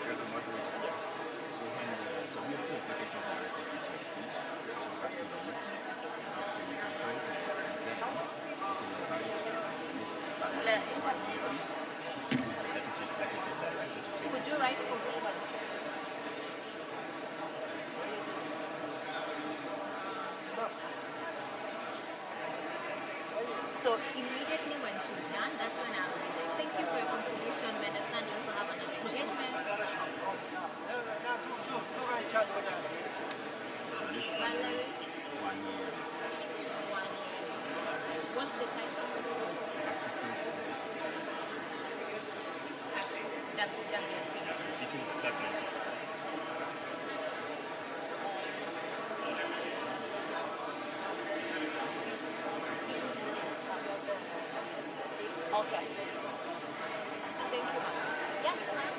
You're the moderator. Yes. So when the WFP executive director gives her speech, she'll have to leave. Yeah, so you can thank her and then you can invite Ms. Valerie Wanieri, who is the deputy executive director, to take Could the you seat. write for me? So immediately when she's done, that's when I'll be like, thank you for your contribution. We understand you also have another engagement. So Ms. Valerie Wanieri, Wanieri. What's the title? assistant executive director. That be a thing. Yeah, so she can step in for her. Okay. Thank you, ma'am. Yeah, ma'am.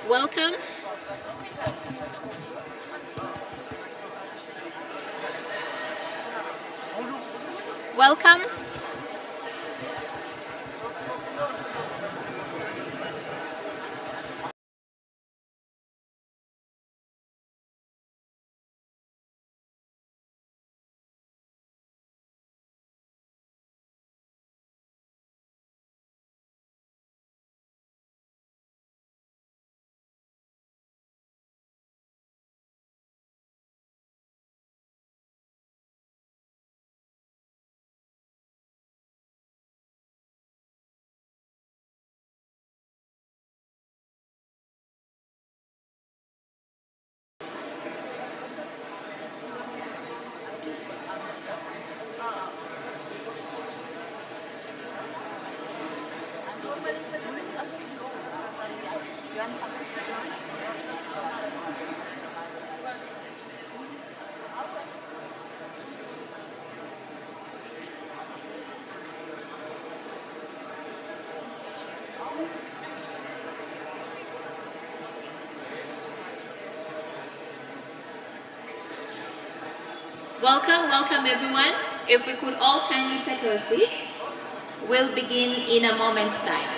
Welcome. Welcome. You want some? Welcome, welcome everyone. If we could all kindly take our seats, we'll begin in a moment's time.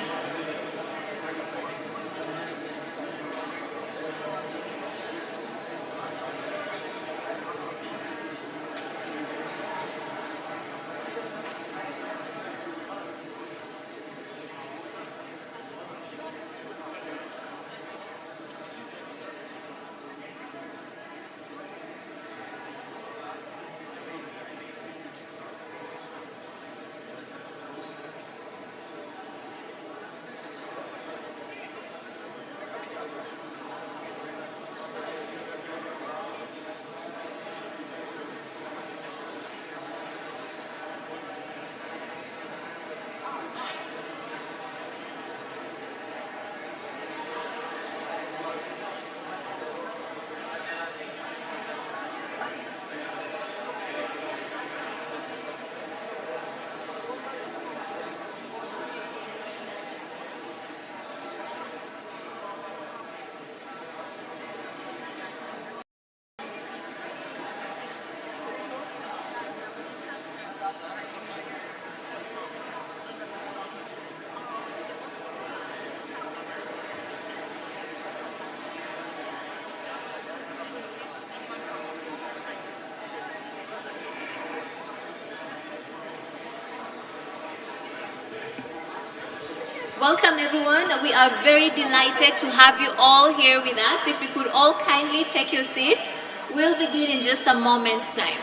Welcome everyone. We are very delighted to have you all here with us. If you could all kindly take your seats, we'll begin in just a moment's time.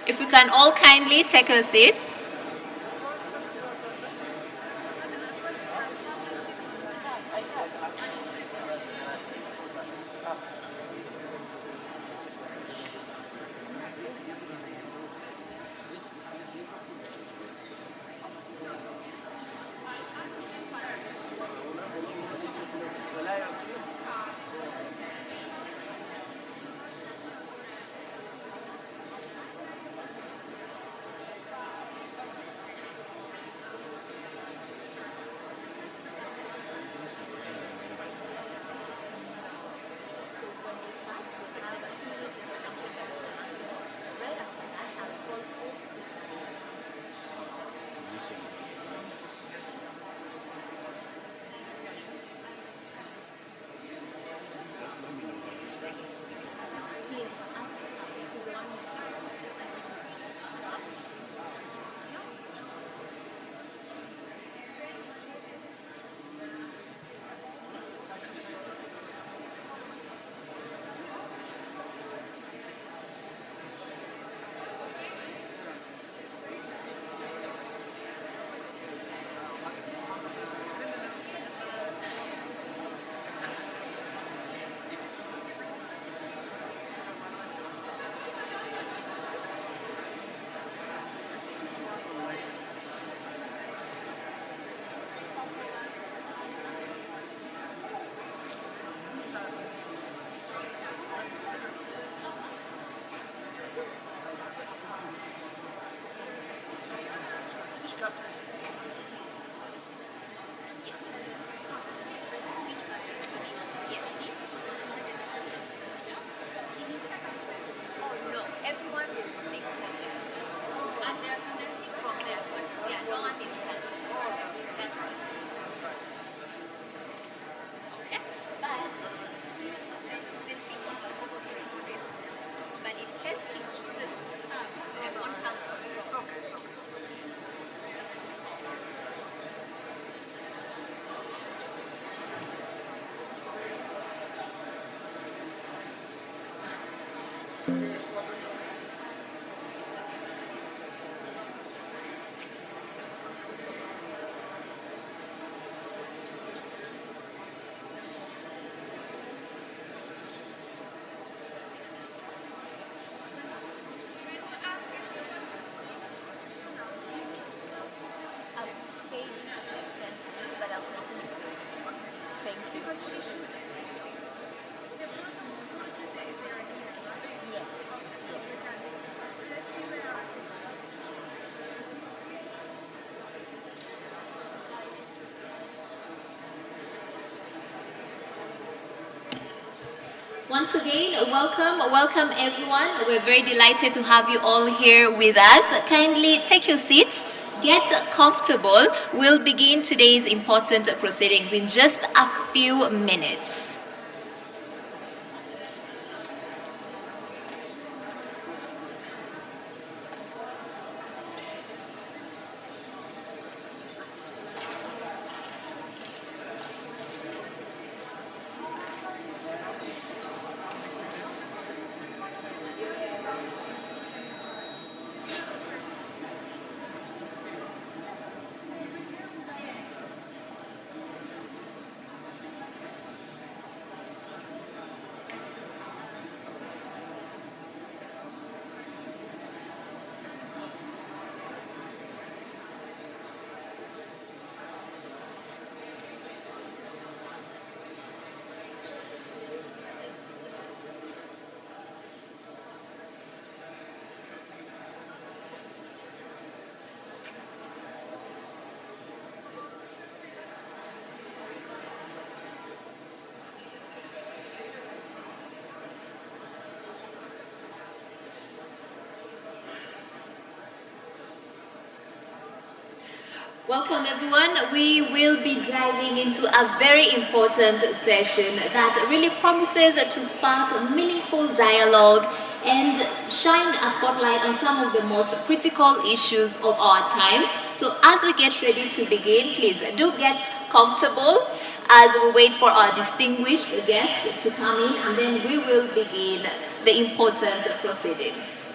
If we can all kindly take our seats. Once again, welcome everyone. We're very delighted to have you all here with us. Kindly take your seats, get comfortable. We'll begin today's important proceedings in just a few minutes. Welcome everyone. We will be diving into a very important session that really promises to spark meaningful dialogue and shine a spotlight on some of the most critical issues of our time. So as we get ready to begin, please do get comfortable as we wait for our distinguished guests to come in, and then we will begin the important proceedings.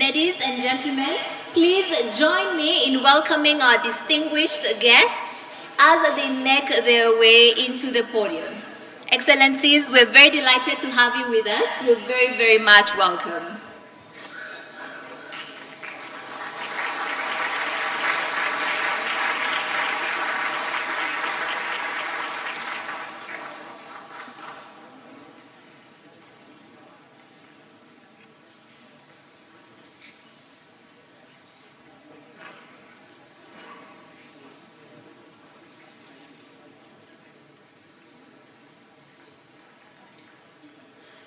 Ladies and gentlemen, please join me in welcoming our distinguished guests as they make their way into the podium. Excellencies, we're very delighted to have you with us. You're very, very much welcome.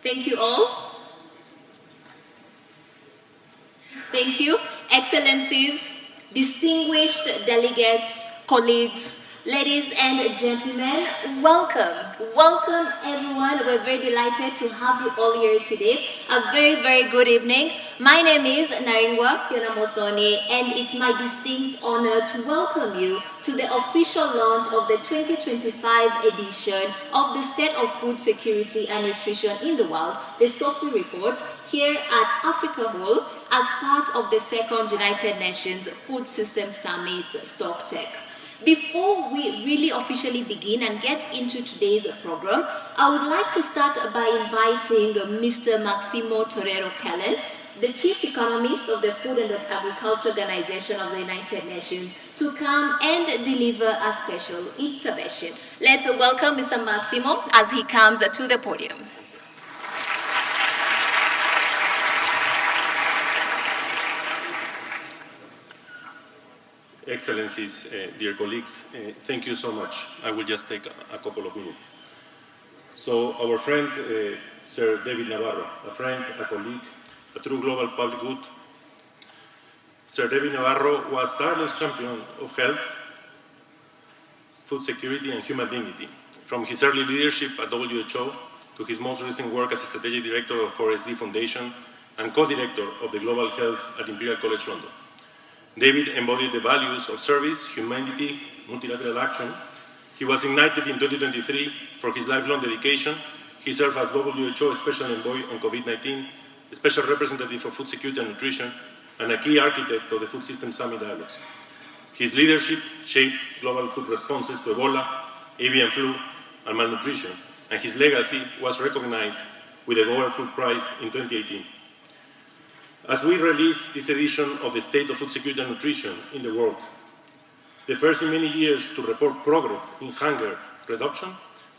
Thank you all. Thank you, Excellencies, distinguished delegates, colleagues, ladies and gentlemen, welcome. Welcome everyone. We're very delighted to have you all here today. A very, very good evening. My name is Naringwa Fiona Mothoni, and it's my distinct honor to welcome you to the official launch of the 2025 edition of the State of Food Security and Nutrition in the World, the SOFI report, here at Africa Hall as part of the second United Nations Food System Summit StockTech. Before we really officially begin and get into today's program, I would like to start by inviting Mr. Maximo Torero Kellen, the Chief Economist of the Food and Agriculture Organization of the United Nations, to come and deliver a special intervention. Let's welcome Mr. Maximo as he comes to the podium. Excellencies, dear colleagues, thank you so much. I will just take a couple of minutes. So our friend, Sir David Navarro, a friend, a colleague, a true global public good. Sir David Navarro was tireless champion of health, food security, and human dignity. From his early leadership at WHO to his most recent work as a strategic director of 4SD Foundation and co-director of the Global Health at Imperial College London. David embodied the values of service, humanity, multilateral action. He was ignited in 2023 for his lifelong dedication. He served as WHO Special Envoy on COVID-19, Special Representative for Food Security and Nutrition, and a key architect of the Food System Summit dialogues. His leadership shaped global food responses to Ebola, avian flu, and malnutrition, and his legacy was recognized with the Global Food Prize in 2018. As we release this edition of the State of Food Security and Nutrition in the world, the first in many years to report progress in hunger reduction,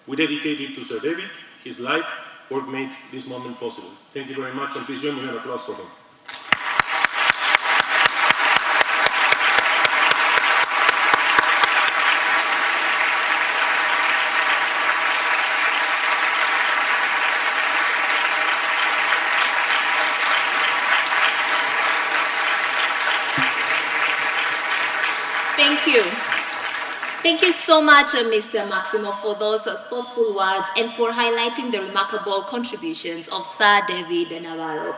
we dedicate it to Sir David. His life work made this moment possible. Thank you very much, and please join me in an applause for him. Thank you. Thank you so much, Mr. Maximo, for those thoughtful words and for highlighting the remarkable contributions of Sir David Navarro.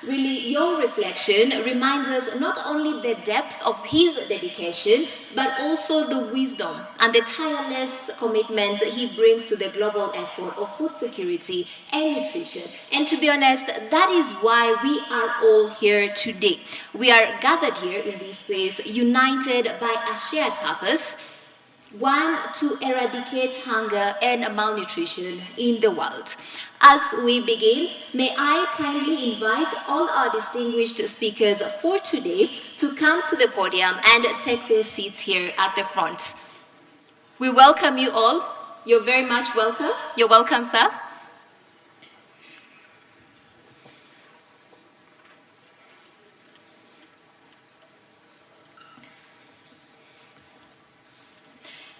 Really, your reflection reminds us not only the depth of his dedication, but also the wisdom and the tireless commitment he brings to the global effort of food security and nutrition. And to be honest, that is why we are all here today. We are gathered here in this space, united by a shared purpose. One, to eradicate hunger and malnutrition in the world. As we begin, may I kindly invite all our distinguished speakers for today to come to the podium and take their seats here at the front. We welcome you all. You're very much welcome. You're welcome, sir.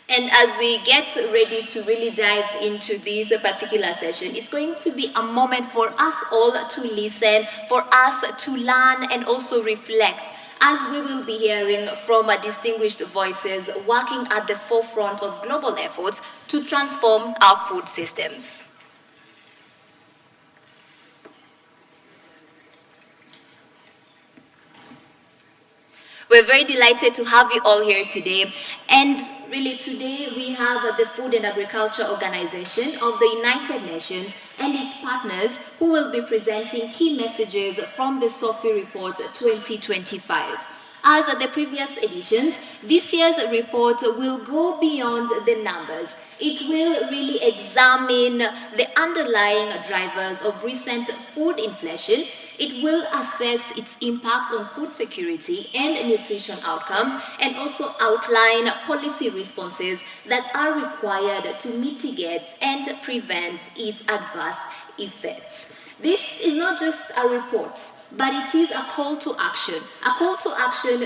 And as we get ready to really dive into this particular session, it's going to be a moment for us all to listen, for us to learn and also reflect, as we will be hearing from distinguished voices working at the forefront of global efforts to transform our food systems. We're very delighted to have you all here today. And really today we have the Food and Agriculture Organization of the United Nations and its partners who will be presenting key messages from the SOFI Report 2025. As at the previous editions, this year's report will go beyond the numbers. It will really examine the underlying drivers of recent food inflation. It will assess its impact on food security and nutrition outcomes, and also outline policy responses that are required to mitigate and prevent its adverse effects. This is not just a report, but it is a call to action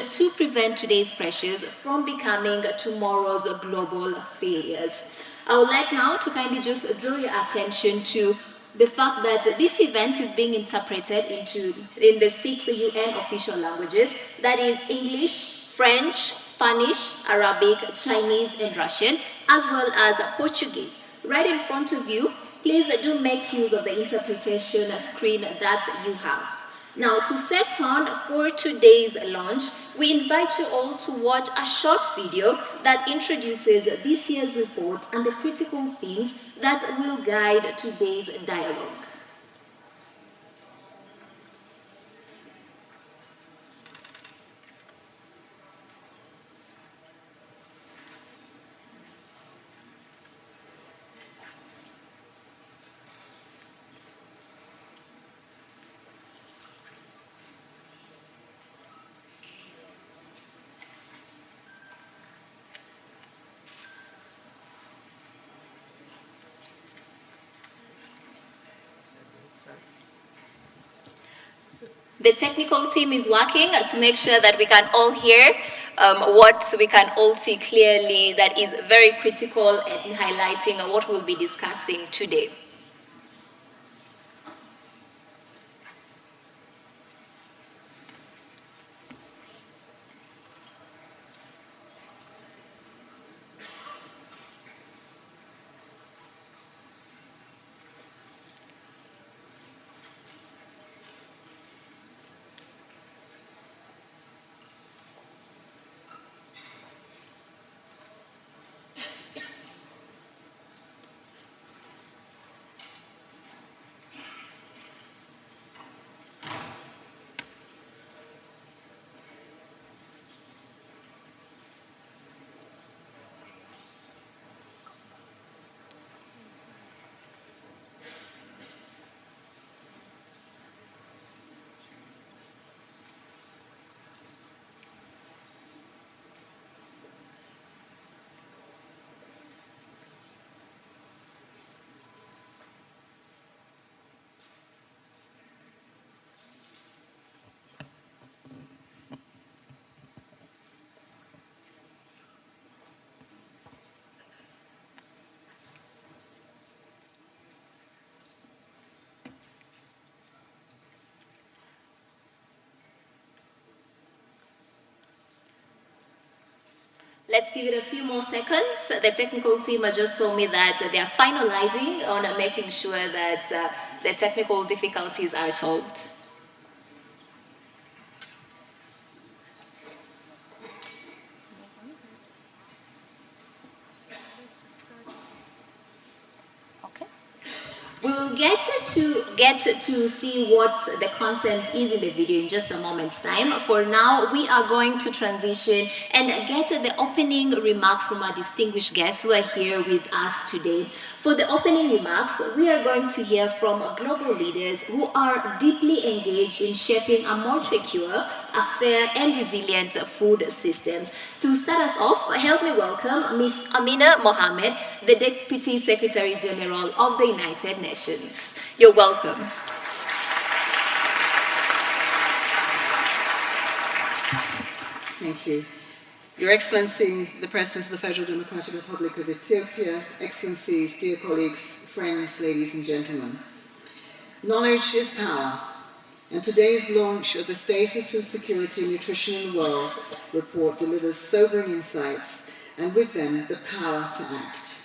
to prevent today's pressures from becoming tomorrow's global failures. I would like now to kindly just draw your attention to the fact that this event is being interpreted in the 6 UN official languages, that is English, French, Spanish, Arabic, Chinese, and Russian, as well as Portuguese. Right in front of you, please do make use of the interpretation screen that you have. Now, to set on for today's launch, we invite you all to watch a short video that introduces this year's report and the critical themes that will guide today's dialogue. The technical team is working to make sure that we can all hear what we can all see clearly, that is very critical in highlighting what we'll be discussing today. Let's give it a few more seconds. The technical team has just told me that they are finalizing on making sure that the technical difficulties are solved. We will get to see what the content is in the video in just a moment's time. For now, we are going to transition and get the opening remarks from our distinguished guests who are here with us today. For the opening remarks, we are going to hear from global leaders who are deeply engaged in shaping a more secure, a fair and resilient food systems. To start us off, help me welcome Ms. Amina Mohammed, the Deputy Secretary General of the United Nations. You're welcome. Thank you. Your Excellency, the President of the Federal Democratic Republic of Ethiopia, Excellencies, dear colleagues, friends, ladies and gentlemen. Knowledge is power, and today's launch of the State of Food Security and Nutrition in the World report delivers sobering insights, and with them the power to act.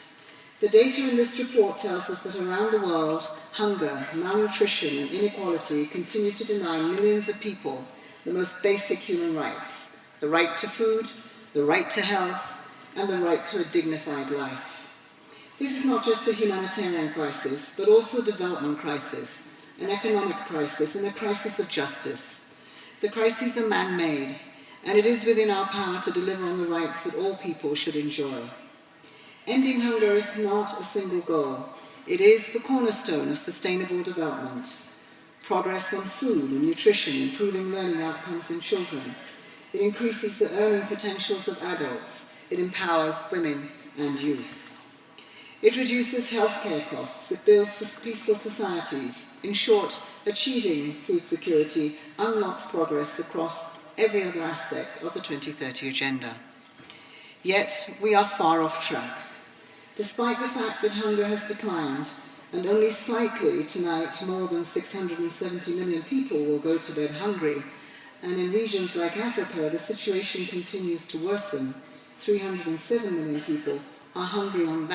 The data in this report tells us that around the world, hunger, malnutrition and inequality continue to deny millions of people the most basic human rights: the right to food, the right to health, and the right to a dignified life. This is not just a humanitarian crisis, but also a development crisis, an economic crisis, and a crisis of justice. The crises are man-made, and it is within our power to deliver on the rights that all people should enjoy. Ending hunger is not a single goal. It is the cornerstone of sustainable development. Progress in food and nutrition, improving learning outcomes in children. It increases the earning potentials of adults. It empowers women and youth. It reduces healthcare costs. It builds peaceful societies. In short, achieving food security unlocks progress across every other aspect of the 2030 Agenda. Yet, we are far off track. Despite the fact that hunger has declined, and only slightly tonight more than 670 million people will go to bed hungry, and in regions like Africa the situation continues to worsen. 307 million people are hungry on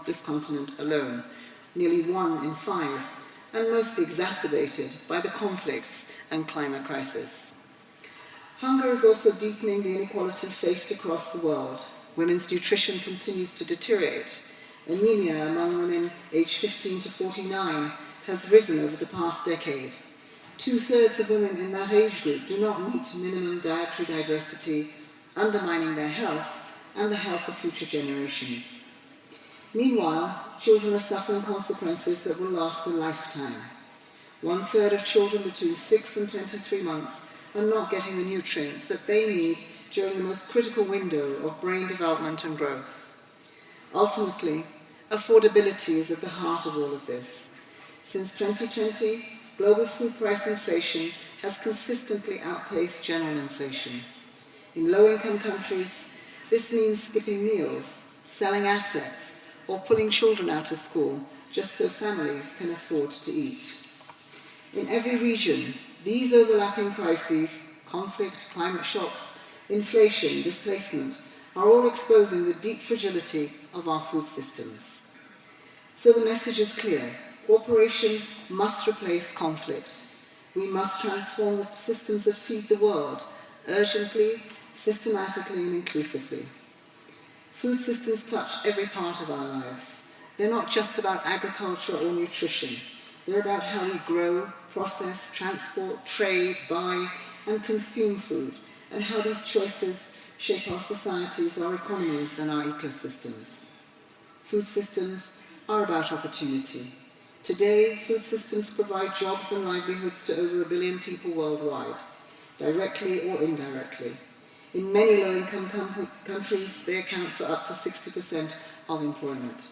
this continent alone, nearly 1 in 5, and mostly exacerbated by the conflicts and climate crisis. Hunger is also deepening the inequality faced across the world. Women's nutrition continues to deteriorate. Anemia among women aged 15 to 49 has risen over the past decade. 2/3 of women in that age group do not meet minimum dietary diversity, undermining their health and the health of future generations. Meanwhile, children are suffering consequences that will last a lifetime. 1/3 of children between 6 and 23 months are not getting the nutrients that they need during the most critical window of brain development and growth. Ultimately, affordability is at the heart of all of this. Since 2020, global food price inflation has consistently outpaced general inflation. In low-income countries, this means skipping meals, selling assets, or pulling children out of school just so families can afford to eat. In every region, these overlapping crises, conflict, climate shocks, inflation, displacement, are all exposing the deep fragility of our food systems. So the message is clear. Cooperation must replace conflict. We must transform the systems that feed the world urgently, systematically, and inclusively. Food systems touch every part of our lives. They're not just about agriculture or nutrition. They're about how we grow, process, transport, trade, buy, and consume food, and how these choices shape our societies, our economies, and our ecosystems. Food systems are about opportunity. Today, food systems provide jobs and livelihoods to over 1 billion people worldwide, directly or indirectly. In many low-income countries, they account for up to 60% of employment.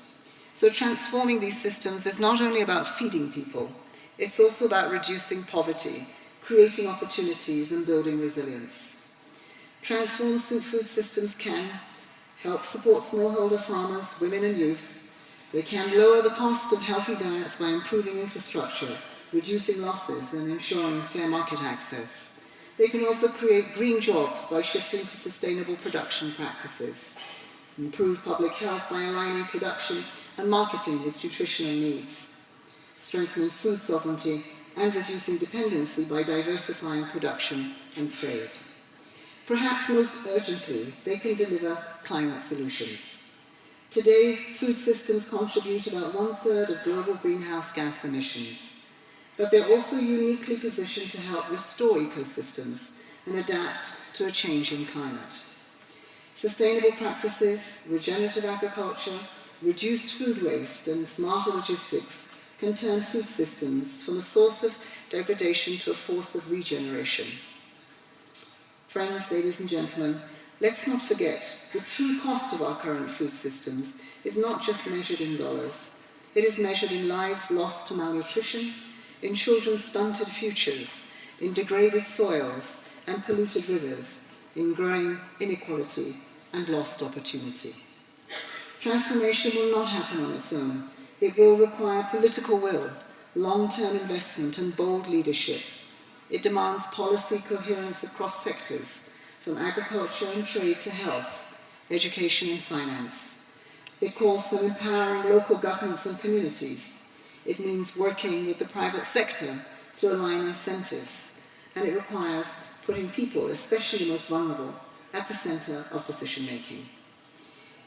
So transforming these systems is not only about feeding people, it's also about reducing poverty, creating opportunities, and building resilience. Transformed food systems can help support smallholder farmers, women and youth. They can lower the cost of healthy diets by improving infrastructure, reducing losses, and ensuring fair market access. They can also create green jobs by shifting to sustainable production practices, improve public health by aligning production and marketing with nutritional needs, strengthening food sovereignty and reducing dependency by diversifying production and trade. Perhaps most urgently, they can deliver climate solutions. Today, food systems contribute about 1/3 of global greenhouse gas emissions, but they're also uniquely positioned to help restore ecosystems and adapt to a changing climate. Sustainable practices, regenerative agriculture, reduced food waste, and smarter logistics can turn food systems from a source of degradation to a force of regeneration. Friends, ladies and gentlemen, let's not forget the true cost of our current food systems is not just measured in dollars. It is measured in lives lost to malnutrition, in children's stunted futures, in degraded soils and polluted rivers, in growing inequality and lost opportunity. Transformation will not happen on its own. It will require political will, long-term investment, and bold leadership. It demands policy coherence across sectors, from agriculture and trade to health, education and finance. It calls for empowering local governments and communities. It means working with the private sector to align incentives, and it requires putting people, especially the most vulnerable, at the centre of decision-making.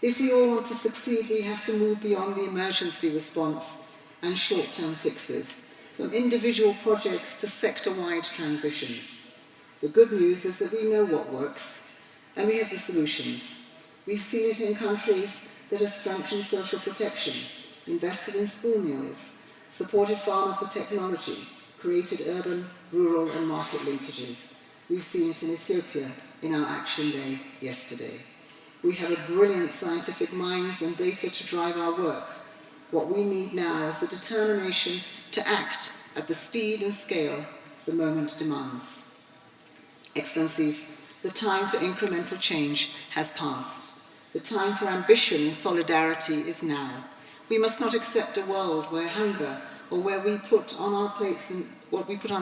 If we all want to succeed, we have to move beyond the emergency response and short-term fixes, from individual projects to sector-wide transitions. The good news is that we know what works, and we have the solutions. We've seen it in countries that have strengthened social protection, invested in school meals, supported farmers with technology, created urban, rural and market linkages. We've seen it in Ethiopia in our Action Day yesterday. We have a brilliant scientific minds and data to drive our work. What we need now is the determination to act at the speed and scale the moment demands. Excellencies, the time for incremental change has passed. The time for ambition and solidarity is now. We must not accept a world where hunger or where what we put on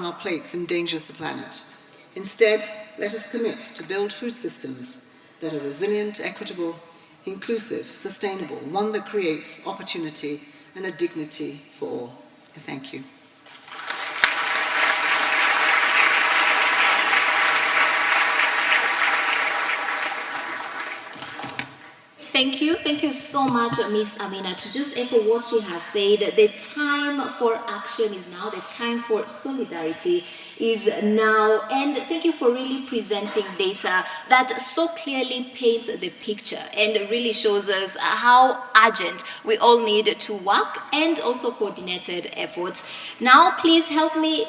our plates endangers the planet. Instead, let us commit to build food systems that are resilient, equitable, inclusive, sustainable, one that creates opportunity and a dignity for all. Thank you. Thank you so much, Miss Amina. To just echo what she has said, the time for action is now, the time for solidarity is now. And thank you for really presenting data that so clearly paints the picture and really shows us how urgent we all need to work and also coordinated efforts. Now, please help me.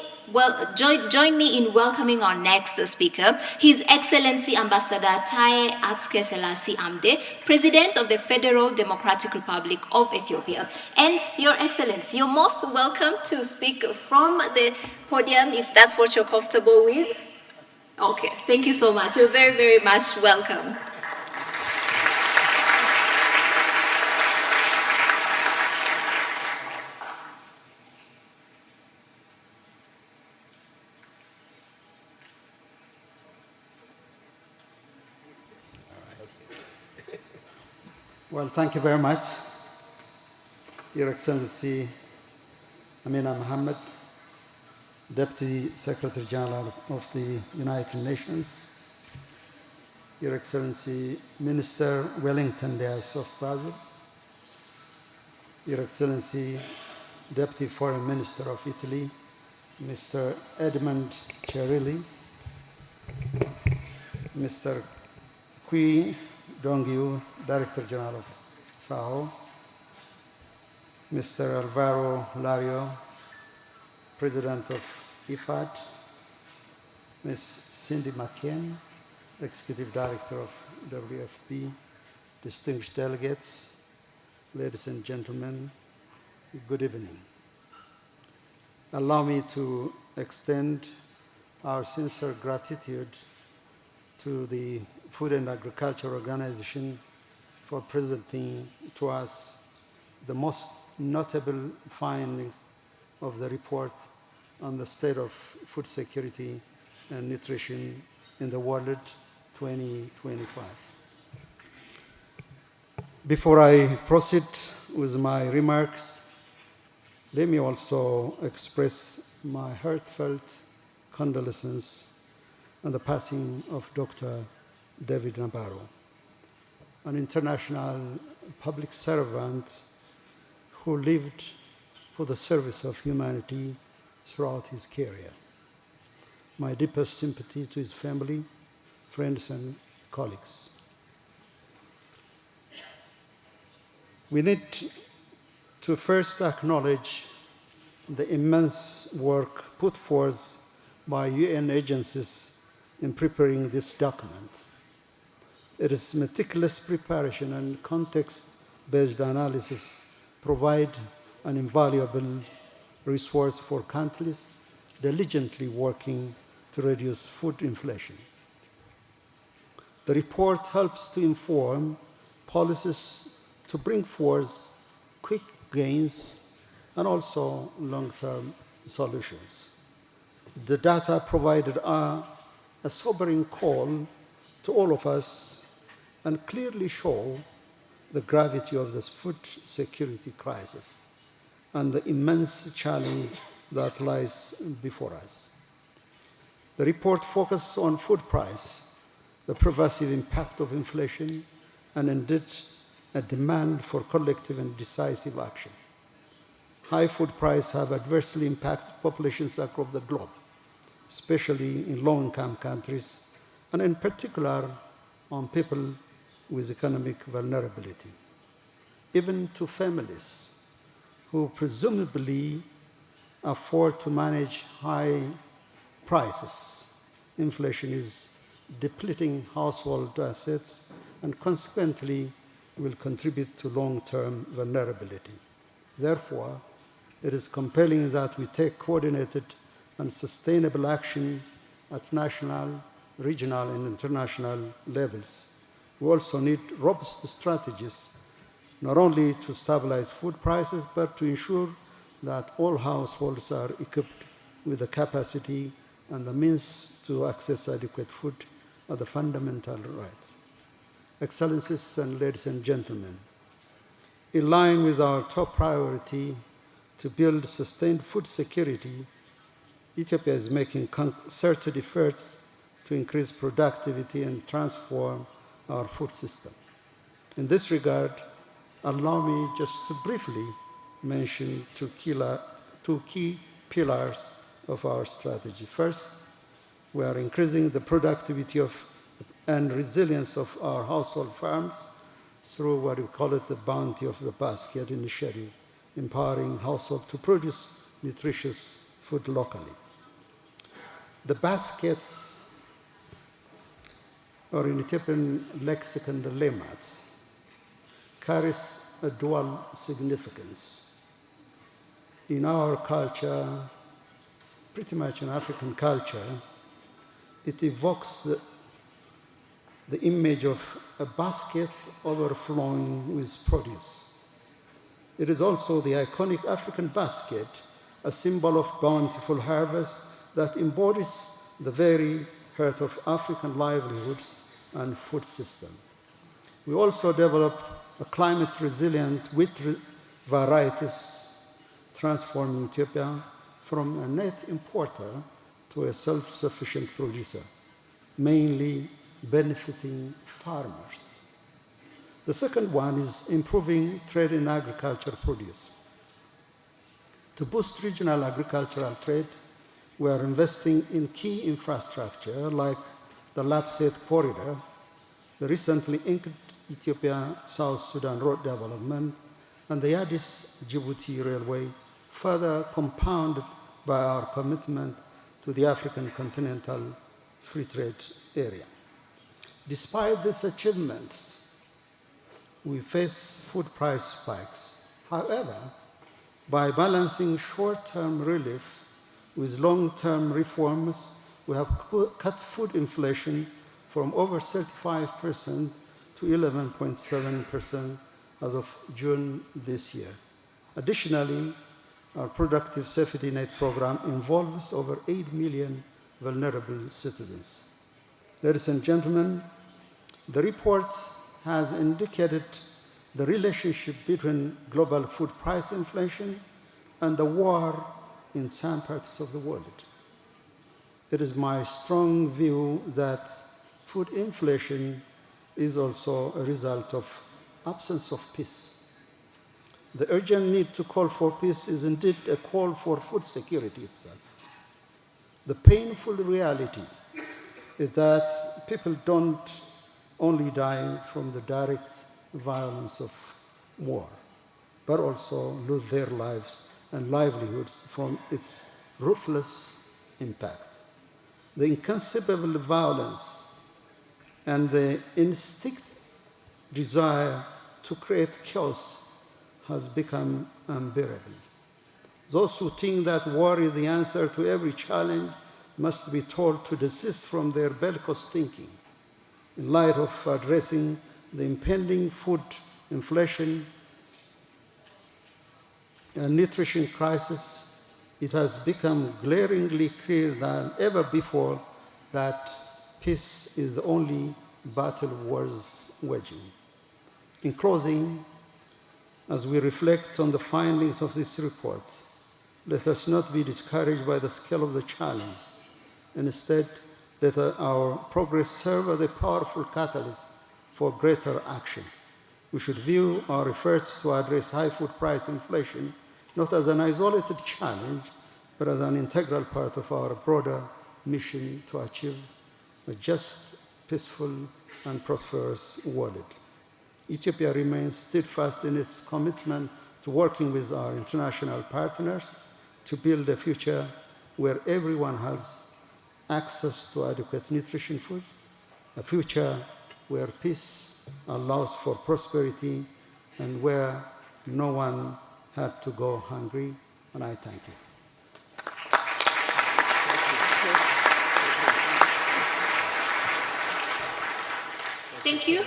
Join me in welcoming our next speaker, His Excellency Ambassador Taye Atske Selassie Amde, President of the Federal Democratic Republic of Ethiopia. And Your Excellency, you're most welcome to speak from the podium if that's what you're comfortable with. Okay, thank you so much. You're very, very much welcome. Well, thank you very much, Your Excellency Amina Mohammed, Deputy Secretary General of the United Nations, Your Excellency Minister Wellington Dias of Brazil, Your Excellency Deputy Foreign Minister of Italy, Mr. Edmund Cerilli, Mr. Qui Dongyu, Director General of FAO, Mr. Alvaro Lario, President of IFAD, Ms. Cindy McCain, Executive Director of WFP, distinguished delegates, ladies and gentlemen, good evening. Allow me to extend our sincere gratitude to the Food and Agriculture Organization for presenting to us the most notable findings of the report on the state of food security and nutrition in the world 2025. Before I proceed with my remarks, let me also express my heartfelt condolences on the passing of Dr. David Nabarro, an international public servant who lived for the service of humanity throughout his career. My deepest sympathy to his family, friends, and colleagues. We need to first acknowledge the immense work put forth by UN agencies in preparing this document. Its meticulous preparation and context-based analysis provide an invaluable resource for countries diligently working to reduce food inflation. The report helps to inform policies to bring forth quick gains and also long-term solutions. The data provided are a sobering call to all of us and clearly show the gravity of this food security crisis and the immense challenge that lies before us. The report focuses on food price, the pervasive impact of inflation, and indeed a demand for collective and decisive action. High food prices have adversely impacted populations across the globe, especially in low-income countries, and in particular on people with economic vulnerability. Even to families who presumably afford to manage high prices, inflation is depleting household assets and consequently will contribute to long-term vulnerability. Therefore, it is compelling that we take coordinated and sustainable action at national, regional, and international levels. We also need robust strategies, not only to stabilize food prices, but to ensure that all households are equipped with the capacity and the means to access adequate food are the fundamental rights. Excellencies and ladies and gentlemen, in line with our top priority to build sustained food security, Ethiopia is making concerted efforts to increase productivity and transform our food system. In this regard, allow me just to briefly mention two key pillars of our strategy. First, we are increasing the productivity and resilience of our household farms through what we call it the Bounty of the Basket initiative, empowering households to produce nutritious food locally. The baskets, or in Ethiopian lexicon, the lemat, carries a dual significance. In our culture, pretty much in African culture, it evokes the image of a basket overflowing with produce. It is also the iconic African basket, a symbol of bountiful harvest that embodies the very heart of African livelihoods and food system. We also developed a climate-resilient wheat varieties, transforming Ethiopia from a net importer to a self-sufficient producer, mainly benefiting farmers. The second one is improving trade in agricultural produce. To boost regional agricultural trade, we are investing in key infrastructure like the Lapsset Corridor, the recently inked Ethiopia-South Sudan road development, and the Addis-Djibouti Railway, further compounded by our commitment to the African Continental Free Trade Area. Despite these achievements, we face food price spikes. However, by balancing short-term relief with long-term reforms, we have cut food inflation from over 35% to 11.7% as of June this year. Additionally, our productive safety net program involves over 8 million vulnerable citizens. Ladies and gentlemen, the report has indicated the relationship between global food price inflation and the war in some parts of the world. It is my strong view that food inflation is also a result of absence of peace. The urgent need to call for peace is indeed a call for food security itself. The painful reality is that people don't only die from the direct violence of war, but also lose their lives and livelihoods from its ruthless impact. The inconceivable violence and the instinct desire to create chaos has become unbearable. Those who think that war is the answer to every challenge must be told to desist from their bellicose thinking. In light of addressing the impending food inflation and nutrition crisis, it has become glaringly clear than ever before that peace is the only battle worth waging. In closing, as we reflect on the findings of this report, let us not be discouraged by the scale of the challenge. Instead, let our progress serve as a powerful catalyst for greater action. We should view our efforts to address high food price inflation not as an isolated challenge, but as an integral part of our broader mission to achieve a just, peaceful, and prosperous world. Ethiopia remains steadfast in its commitment to working with our international partners to build a future where everyone has access to adequate nutrition foods, a future where peace allows for prosperity, and where no one had to go hungry. And I thank you.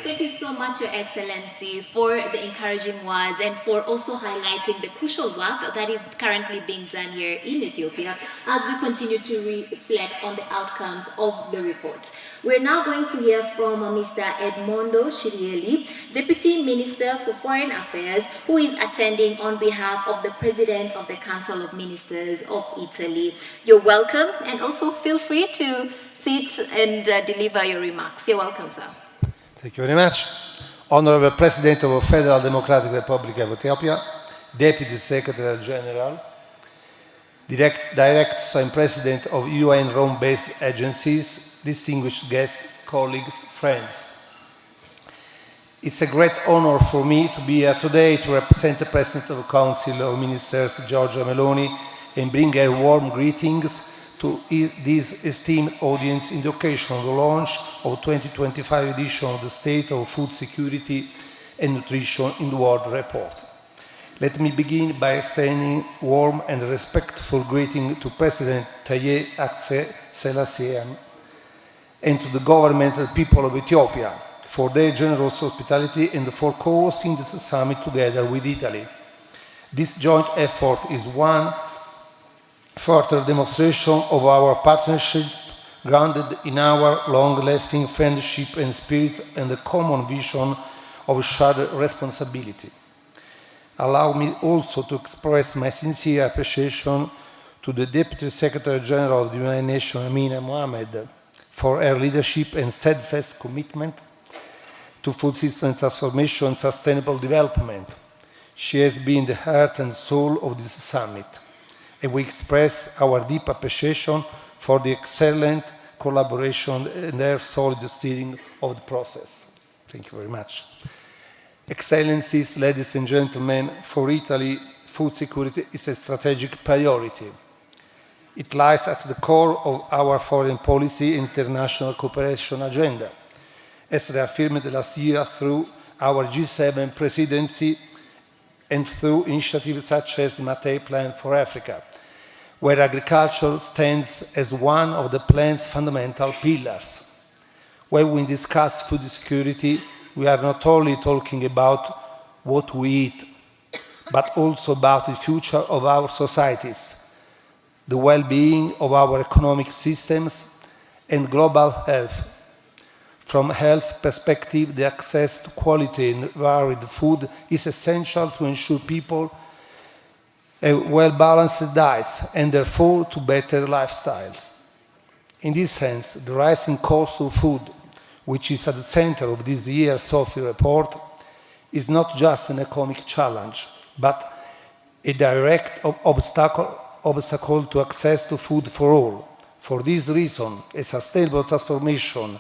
Thank you so much, Your Excellency, for the encouraging words and for also highlighting the crucial work that is currently being done here in Ethiopia as we continue to reflect on the outcomes of the report. We're now going to hear from Mr. Edmondo Shirieli, Deputy Minister for Foreign Affairs, who is attending on behalf of the President of the Council of Ministers of Italy. You're welcome, and also feel free to sit and deliver your remarks. You're welcome, sir. Thank you very much. Honorable President of the Federal Democratic Republic of Ethiopia, Deputy Secretary General, Directors and President of UN Rome-based agencies, distinguished guests, colleagues, friends. It's a great honor for me to be here today to represent the President of the Council of Ministers, Giorgia Meloni, and bring her warm greetings to this esteemed audience in the occasion of the launch of the 2025 edition of the State of Food Security and Nutrition in the World Report. Let me begin by extending warm and respectful greeting to President Taye Atse Selassie and to the government and people of Ethiopia for their generous hospitality and for co-hosting this summit together with Italy. This joint effort is one further demonstration of our partnership grounded in our long-lasting friendship and spirit and the common vision of shared responsibility. Allow me also to express my sincere appreciation to the Deputy Secretary General of the United Nations, Amina Mohamed, for her leadership and steadfast commitment to food system transformation and sustainable development. She has been the heart and soul of this summit, and we express our deep appreciation for the excellent collaboration and their solid steering of the process. Thank you very much. Excellencies, ladies and gentlemen, for Italy, food security is a strategic priority. It lies at the core of our foreign policy and international cooperation agenda, as reaffirmed last year through our G7 presidency and through initiatives such as the Mattei Plan for Africa, where agriculture stands as one of the plan's fundamental pillars. When we discuss food security, we are not only talking about what we eat, but also about the future of our societies, the well-being of our economic systems, and global health. From a health perspective, the access to quality and varied food is essential to ensure people have well-balanced diets and therefore to better lifestyles. In this sense, the rising cost of food, which is at the center of this year's SOFI report, is not just an economic challenge, but a direct obstacle to access to food for all. For this reason, a sustainable transformation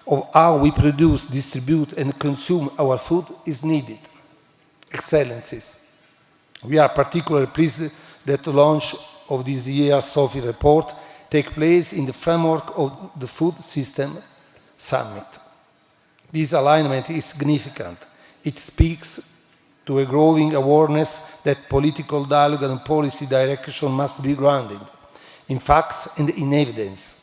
of how we produce, distribute, and consume our food is needed. Excellencies, we are particularly pleased that the launch of this year's SOFI report takes place in the framework of the Food System Summit. This alignment is significant. It speaks to a growing awareness that political dialogue and policy direction must be grounded in facts and in evidence.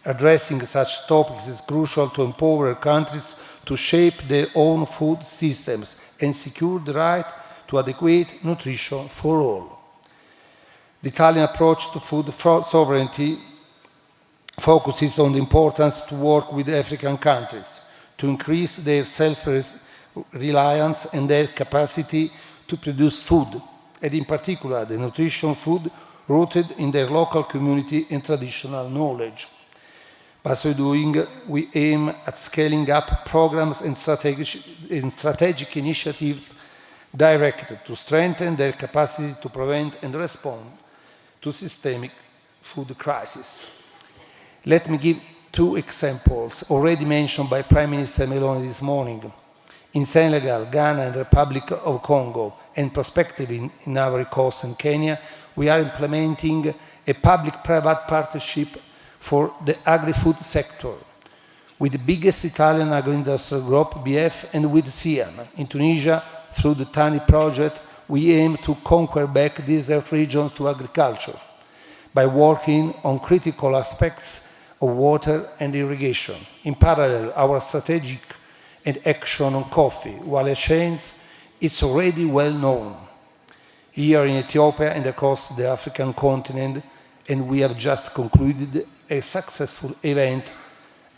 Addressing such topics is crucial to empower countries to shape their own food systems and secure the right to adequate nutrition for all. The Italian approach to food sovereignty focuses on the importance to work with African countries to increase their self-reliance and their capacity to produce food, and in particular the nutrition food rooted in their local community and traditional knowledge. By so doing, we aim at scaling up programs and strategic initiatives directed to strengthen their capacity to prevent and respond to systemic food crisis. Let me give two examples already mentioned by Prime Minister Meloni this morning. In Senegal, Ghana, and the Republic of Congo, and prospectively in Ivory Coast and Kenya, we are implementing a public-private partnership for the agri-food sector with the biggest Italian agro-industrial group, BF, and with SIAM. In Tunisia, through the TANI project, we aim to conquer back desert regions to agriculture by working on critical aspects of water and irrigation. In parallel, our strategic and action on coffee, while chains, it's already well known here in Ethiopia and across the African continent, and we have just concluded a successful event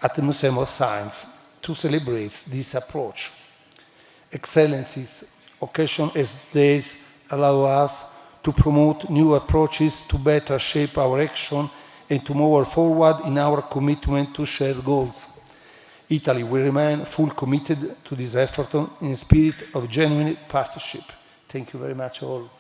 at the Museum of Science to celebrate this approach. Excellencies, occasion as these allow us to promote new approaches to better shape our action and to move forward in our commitment to shared goals. Italy will remain fully committed to this effort in a spirit of genuine partnership. Thank you very much all.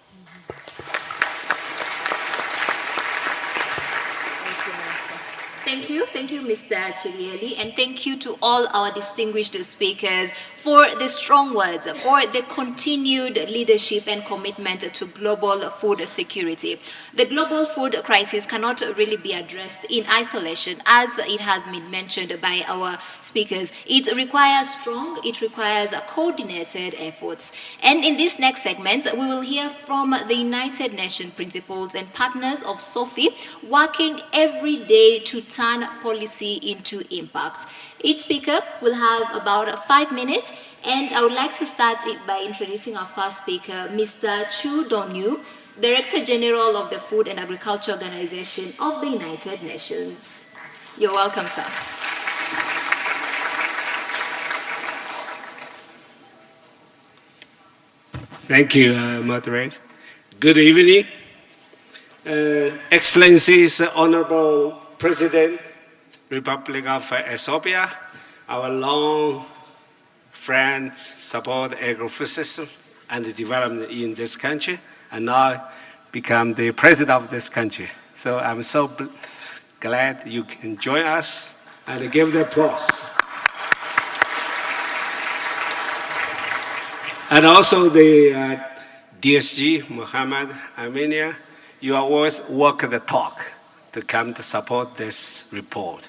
Thank you, Mr. Chirieli, and thank you to all our distinguished speakers for the strong words, for the continued leadership and commitment to global food security. The global food crisis cannot really be addressed in isolation, as it has been mentioned by our speakers. It requires coordinated efforts. And in this next segment, we will hear from the United Nations principals and partners of SOFI, working every day to turn policy into impact. Each speaker will have about 5 minutes, and I would like to start it by introducing our first speaker, Mr. Chu Dongyu, Director General of the Food and Agriculture Organization of the United Nations. You're welcome, sir. Thank you, moderator. Good evening. Excellencies, Honorable President, Republic of Ethiopia, our long friends support agro-food system and the development in this country, and now become the president of this country. So I'm so glad you can join us and give the applause. And also the DSG, Mohammed Armenia, you always walk the talk to come to support this report.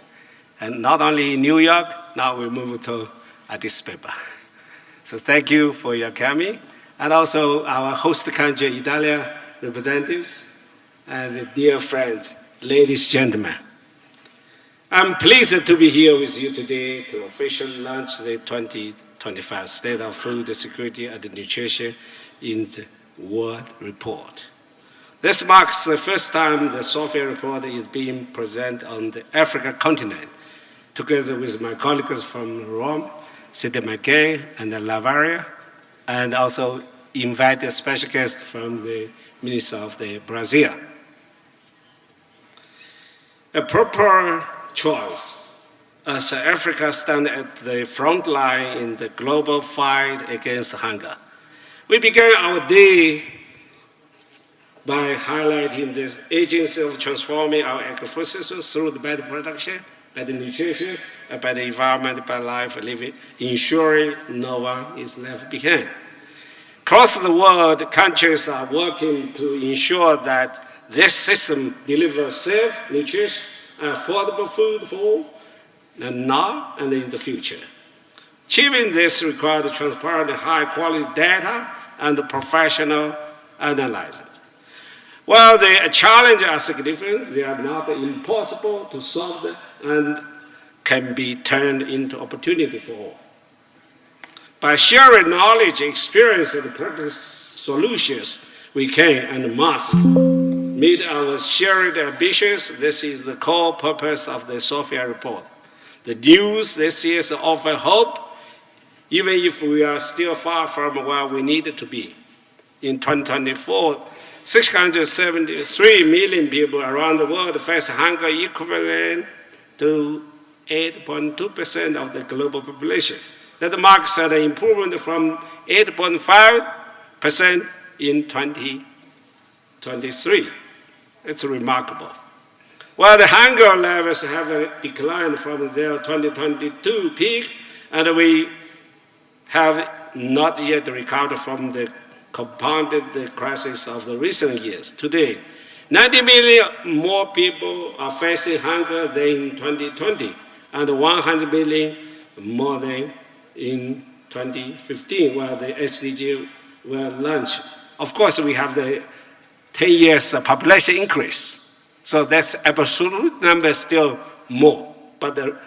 And not only in New York, now we move to Addis Ababa. So thank you for your coming. And also our host country, Italia representatives, and dear friends, ladies and gentlemen. I'm pleased to be here with you today to officially launch the 2025 State of Food Security and Nutrition in the World Report. This marks the first time the SOFI report is being presented on the African continent, together with my colleagues from Rome, Sidney McKay, and Lavaria, and also invite a special guest from the Minister of Brazil. A proper choice, as Africa stands at the front line in the global fight against hunger. We began our day by highlighting the agency of transforming our agri-food systems through the better production, better nutrition, and better environment, better life living, ensuring no one is left behind. Across the world, countries are working to ensure that this system delivers safe, nutritious, and affordable food for all, and now and in the future. Achieving this requires transparent, high-quality data and professional analysis. While the challenges are significant, they are not impossible to solve and can be turned into opportunity for all. By sharing knowledge, experience, and practice solutions, we can and must meet our shared ambitions. This is the core purpose of the SOFI report. The news this year offer hope, even if we are still far from where we need to be. In 2024, 673 million people around the world face hunger equivalent to 8.2% of the global population. That marks an improvement from 8.5% in 2023. It's remarkable. While the hunger levels have declined from their 2022 peak, and we have not yet recovered from the compounded crisis of the recent years. Today, 90 million more people are facing hunger than in 2020, and 100 million more than in 2015, where the SDG were launched. Of course, we have the 10 years population increase. So that's absolute number still more, but the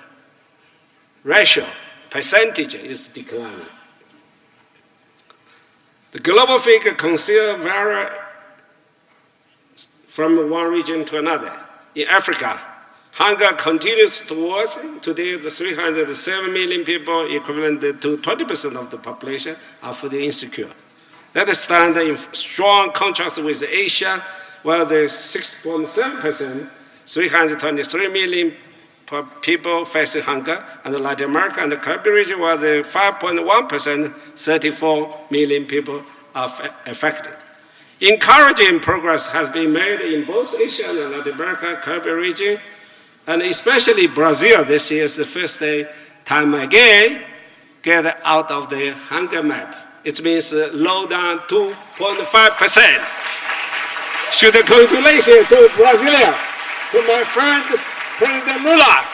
ratio, percentage is declining. The global figure consider vary from one region to another. In Africa, hunger continues to worsen. Today, the 307 million people, equivalent to 20% of the population, are food insecure. That stands in strong contrast with Asia, where the 6.7%, 323 million people facing hunger, and Latin America and the Caribbean region, where the 5.1%, 34 million people are affected. Encouraging progress has been made in both Asia and Latin America, Caribbean region, and especially Brazil. This year is the first time again get out of the hunger map. It means low down 2.5%. Should congratulations to Brasilia, to my friend President Lula.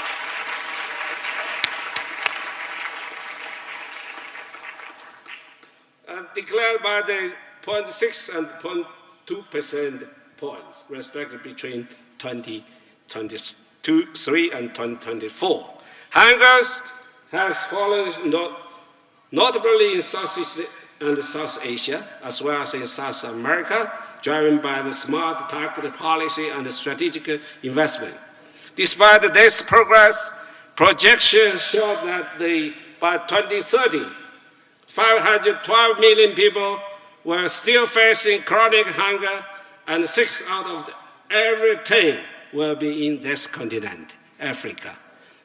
Declared by the 0.6 and 0.2% points, respectively, between 2023 and 2024. Hungers has fallen notably in Southeast and South Asia, as well as in South America, driven by the smart targeted policy and the strategic investment. Despite this progress, projections show that by 2030, 512 million people were still facing chronic hunger, and 6 out of every 10 will be in this continent, Africa.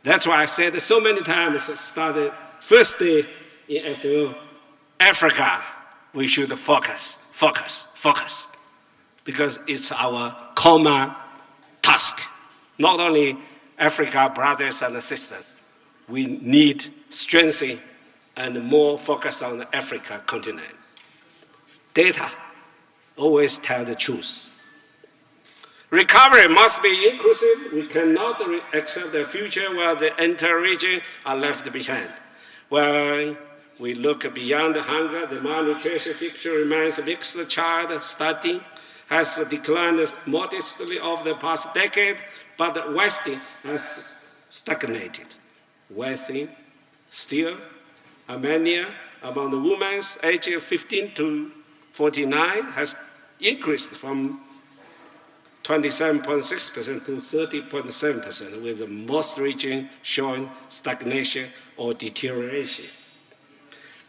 That's why I said so many times, started first day in FAO, Africa, we should focus, because it's our common task. Not only Africa brothers and sisters, we need strengthening and more focus on the Africa continent. Data always tell the truth. Recovery must be inclusive. We cannot accept a future where the entire region are left behind. When we look beyond hunger, the malnutrition picture remains mixed. Child study has declined modestly over the past decade, but wasting has stagnated. Wasting still, anemia among the women aged 15 to 49 has increased from 27.6% to 30.7%, with most regions showing stagnation or deterioration.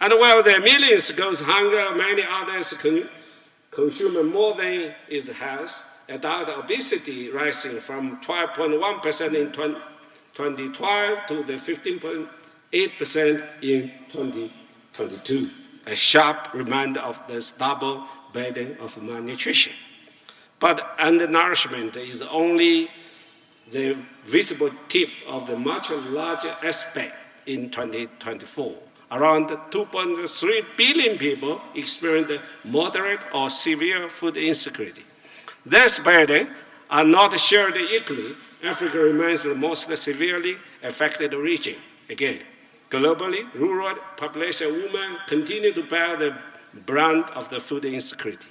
And while the millions goes hunger, many others consume more than is health. Adult obesity rising from 12.1% in 2012 to the 15.8% in 2022. A sharp reminder of this double burden of malnutrition. But undernourishment is only the visible tip of the much larger aspect in 2024. Around 2.3 billion people experience moderate or severe food insecurity. This burden are not shared equally. Africa remains the most severely affected region. Again, globally, rural population women continue to bear the brunt of the food insecurity.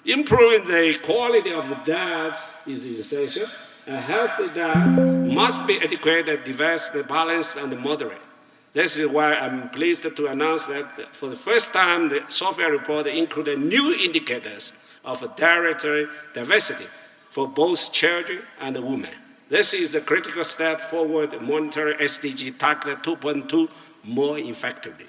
Improving the quality of the diets is essential. A healthy diet must be adequate, diverse, balanced, and moderate. This is why I'm pleased to announce that for the first time, the SOFI report included new indicators of dietary diversity for both children and women. This is a critical step forward monitoring SDG target 2.2 more effectively.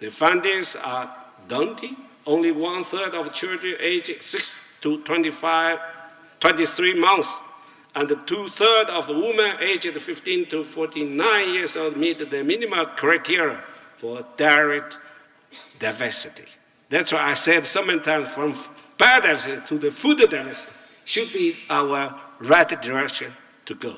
The findings are daunting. Only 1/3 of children aged 6 to 23 months, and 2/3 of women aged 15 to 49 years old meet the minimum criteria for dairy diversity. That's why I said so many times, from biodiversity to the food diversity should be our right direction to go.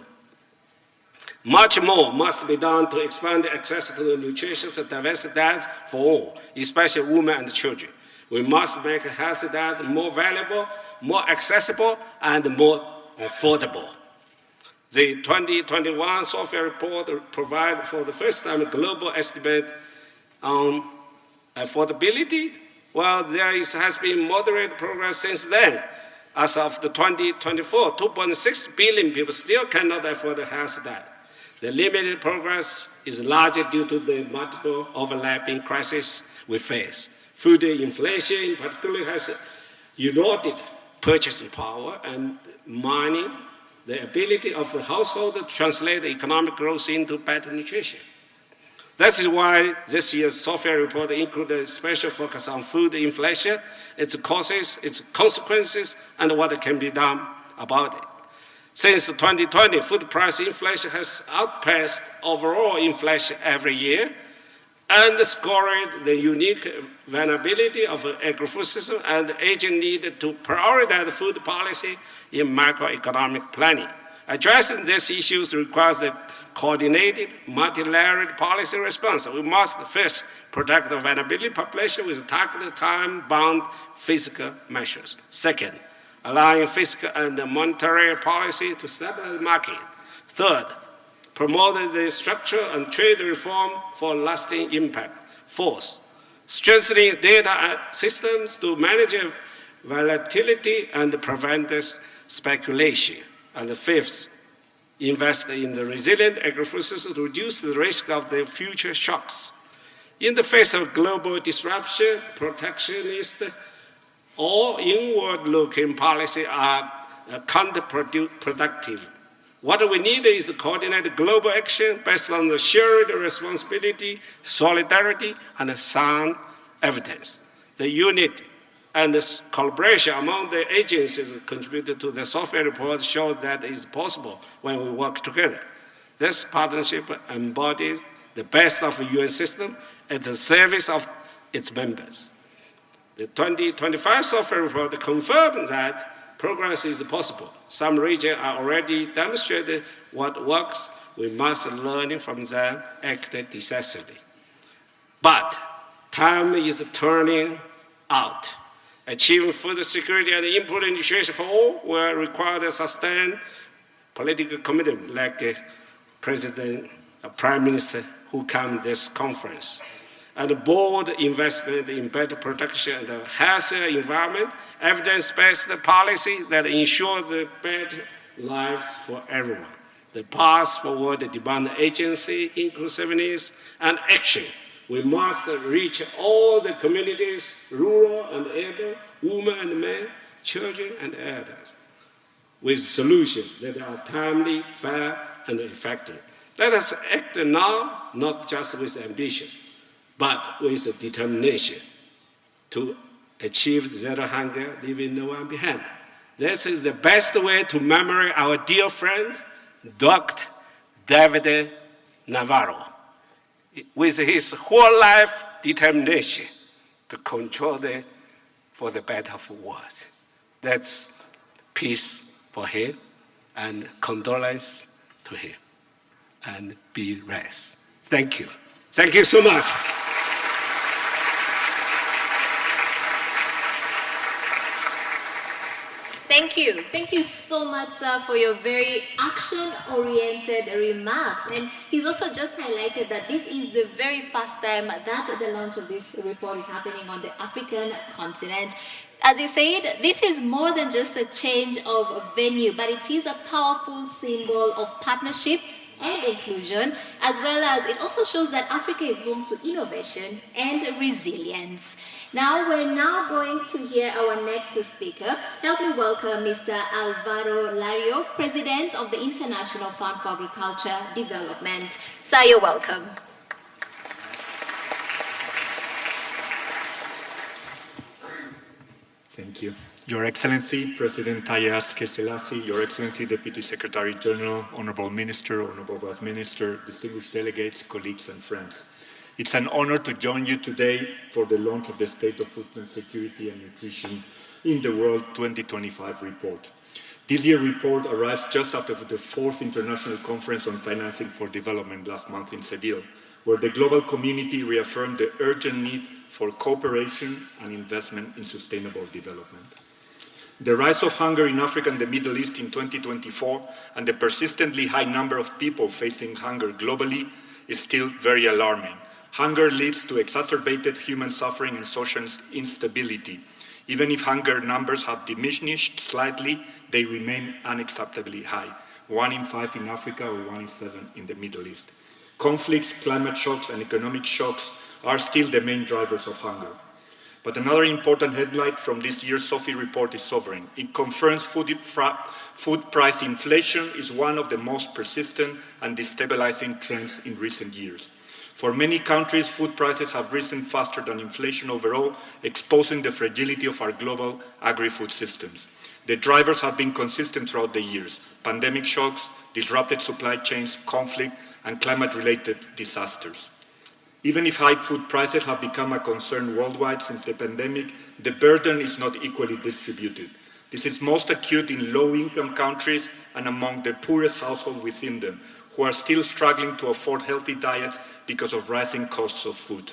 Much more must be done to expand access to the nutritious and diverse diets for all, especially women and children. We must make healthy diets more valuable, more accessible, and more affordable. The 2021 SOFI report provides for the first time a global estimate on affordability. Well, there has been moderate progress since then. As of the 2024, 2.6 billion people still cannot afford a healthy diet. The limited progress is largely due to the multiple overlapping crises we face. Food inflation, in particular, has eroded purchasing power and mining the ability of the household to translate economic growth into better nutrition. That is why this year's SOFI report included a special focus on food inflation, its causes, its consequences, and what can be done about it. Since 2020, food price inflation has outpaced overall inflation every year, underscoring the unique vulnerability of the agri-food system and the urgent need to prioritize food policy in macroeconomic planning. Addressing these issues requires a coordinated, multi-layered policy response. We must first protect the vulnerability population with targeted, time-bound fiscal measures. Second, allowing fiscal and monetary policy to stabilize the market. Third, promote the structural and trade reform for lasting impact. Fourth, strengthening data systems to manage volatility and prevent speculation. And fifth, invest in the resilient agri-food system to reduce the risk of the future shocks. In the face of global disruption, protectionist or inward-looking policy are counterproductive. What we need is coordinated global action based on the shared responsibility, solidarity, and sound evidence. The unit and the collaboration among the agencies contributed to the SOFI report shows that it is possible when we work together. This partnership embodies the best of the UN system at the service of its members. The 2025 SOFI report confirmed that progress is possible. Some regions are already demonstrating what works. We must learn from them, act decisively. But time is turning out. Achieving food security and improving nutrition for all will require a sustained political commitment, like Prime Minister who come to this conference, and bold investment in better production and a healthier environment, evidence-based policy that ensures the better lives for everyone. The path forward demands agency, inclusiveness, and action. We must reach all the communities, rural and urban, women and men, children and elders, with solutions that are timely, fair, and effective. Let us act now, not just with ambition, but with determination to achieve zero hunger, leaving no one behind. This is the best way to commemorate our dear friend, Dr. David Navarro, with his whole life determination to control for the better of the world. That's peace for him and condolence to him, and be rest. Thank you. Thank you so much. Thank you. Thank you so much, sir, for your very action-oriented remarks. And he's also just highlighted that this is the very first time that the launch of this report is happening on the African continent. As he said, this is more than just a change of venue, but it is a powerful symbol of partnership and inclusion, as well as it also shows that Africa is home to innovation and resilience. Now we're going to hear our next speaker. Help me welcome Mr. Alvaro Lario, President of the International Fund for Agriculture Development. Sir, you're welcome. Thank you. Your Excellency, President Taye Selassie, Your Excellency, Deputy Secretary General, Honorable Minister, Honorable Vice Minister, distinguished delegates, colleagues and friends. It's an honor to join you today for the launch of the State of Food Security and Nutrition in the World 2025 report. This year's report arrives just after the 4th International Conference on Financing for Development last month in Seville, where the global community reaffirmed the urgent need for cooperation and investment in sustainable development. The rise of hunger in Africa and the Middle East in 2024 and the persistently high number of people facing hunger globally is still very alarming. Hunger leads to exacerbated human suffering and social instability. Even if hunger numbers have diminished slightly, they remain unacceptably high. 1 in 5 in Africa or 1 in 7 in the Middle East. Conflicts, climate shocks, and economic shocks are still the main drivers of hunger. But another important headline from this year's SOFI report is sobering. It confirms food price inflation is one of the most persistent and destabilizing trends in recent years. For many countries, food prices have risen faster than inflation overall, exposing the fragility of our global agri-food systems. The drivers have been consistent throughout the years: pandemic shocks, disrupted supply chains, conflict, and climate-related disasters. Even if high food prices have become a concern worldwide since the pandemic, the burden is not equally distributed. This is most acute in low-income countries and among the poorest households within them, who are still struggling to afford healthy diets because of rising costs of food.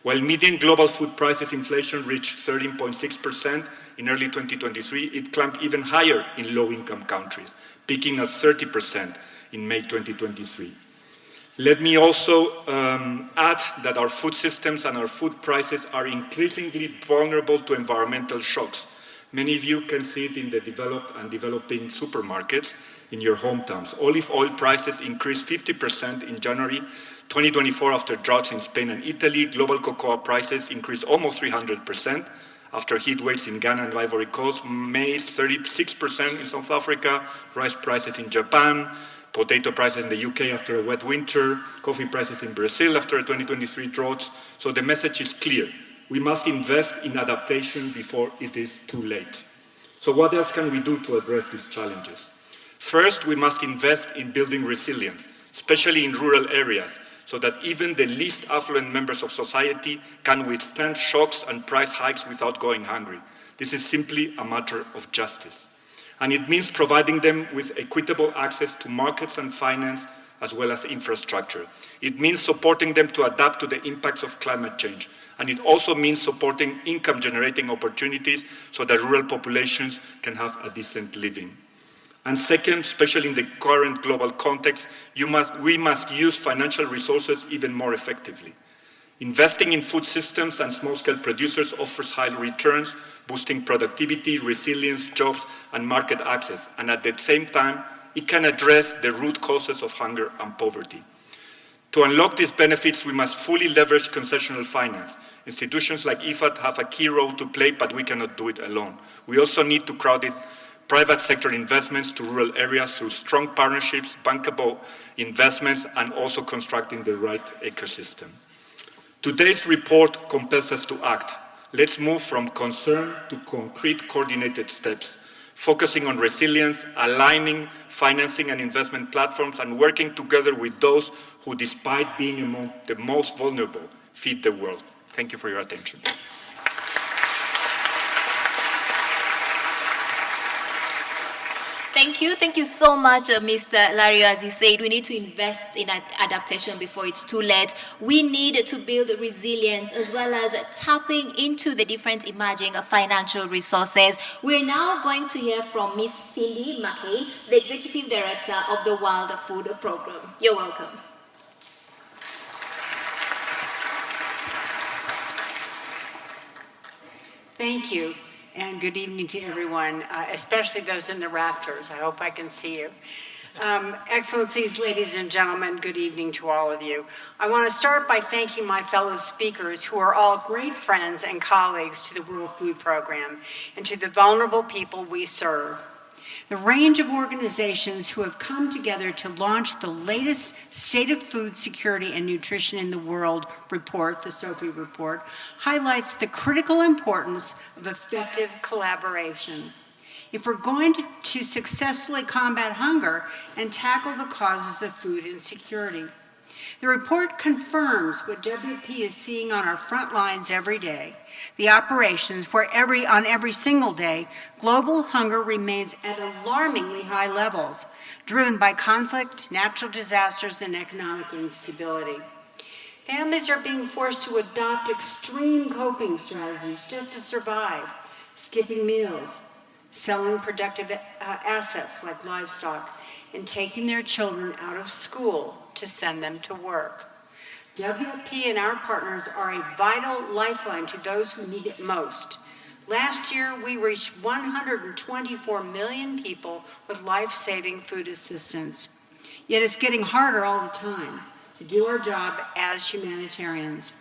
While median global food prices inflation reached 13.6% in early 2023, it climbed even higher in low-income countries, peaking at 30% in May 2023. Let me also add that our food systems and our food prices are increasingly vulnerable to environmental shocks. Many of you can see it in the developed and developing supermarkets in your hometowns. Olive oil prices increased 50% in January 2024 after droughts in Spain and Italy. Global cocoa prices increased almost 300% after heat waves in Ghana and Ivory Coast. Maize 36% in South Africa. Rice prices in Japan. Potato prices in the UK after a wet winter. Coffee prices in Brazil after a 2023 drought. So the message is clear. We must invest in adaptation before it is too late. So what else can we do to address these challenges? First, we must invest in building resilience, especially in rural areas, so that even the least affluent members of society can withstand shocks and price hikes without going hungry. This is simply a matter of justice. And it means providing them with equitable access to markets and finance, as well as infrastructure. It means supporting them to adapt to the impacts of climate change. And it also means supporting income-generating opportunities so that rural populations can have a decent living. And second, especially in the current global context, we must use financial resources even more effectively. Investing in food systems and small-scale producers offers high returns, boosting productivity, resilience, jobs, and market access. And at the same time, it can address the root causes of hunger and poverty. To unlock these benefits, we must fully leverage concessional finance. Institutions like IFAD have a key role to play, but we cannot do it alone. We also need to crowd in private sector investments to rural areas through strong partnerships, bankable investments, and also constructing the right ecosystem. Today's report compels us to act. Let's move from concern to concrete coordinated steps, focusing on resilience, aligning financing and investment platforms, and working together with those who, despite being among the most vulnerable, feed the world. Thank you for your attention. Thank you so much, Mr. Lario. As he said, we need to invest in adaptation before it's too late. We need to build resilience as well as tapping into the different emerging financial resources. We're now going to hear from Ms. Cindy McCain, the Executive Director of the World Food Programme. You're welcome. Thank you. And good evening to everyone, especially those in the rafters. I hope I can see you. Excellencies, ladies and gentlemen, good evening to all of you. I want to start by thanking my fellow speakers who are all great friends and colleagues to the World Food Programme and to the vulnerable people we serve. The range of organizations who have come together to launch the latest State of Food Security and Nutrition in the World report, the SOFI report, highlights the critical importance of effective collaboration. If we're going to successfully combat hunger and tackle the causes of food insecurity. The report confirms what WP is seeing on our front lines every day, the operations where on every single day, global hunger remains at alarmingly high levels, driven by conflict, natural disasters, and economic instability. Families are being forced to adopt extreme coping strategies just to survive, skipping meals, selling productive assets like livestock, and taking their children out of school to send them to work. WFP and our partners are a vital lifeline to those who need it most. Last year, we reached 124 million people with life-saving food assistance. Yet it's getting harder all the time to do our job as humanitarians.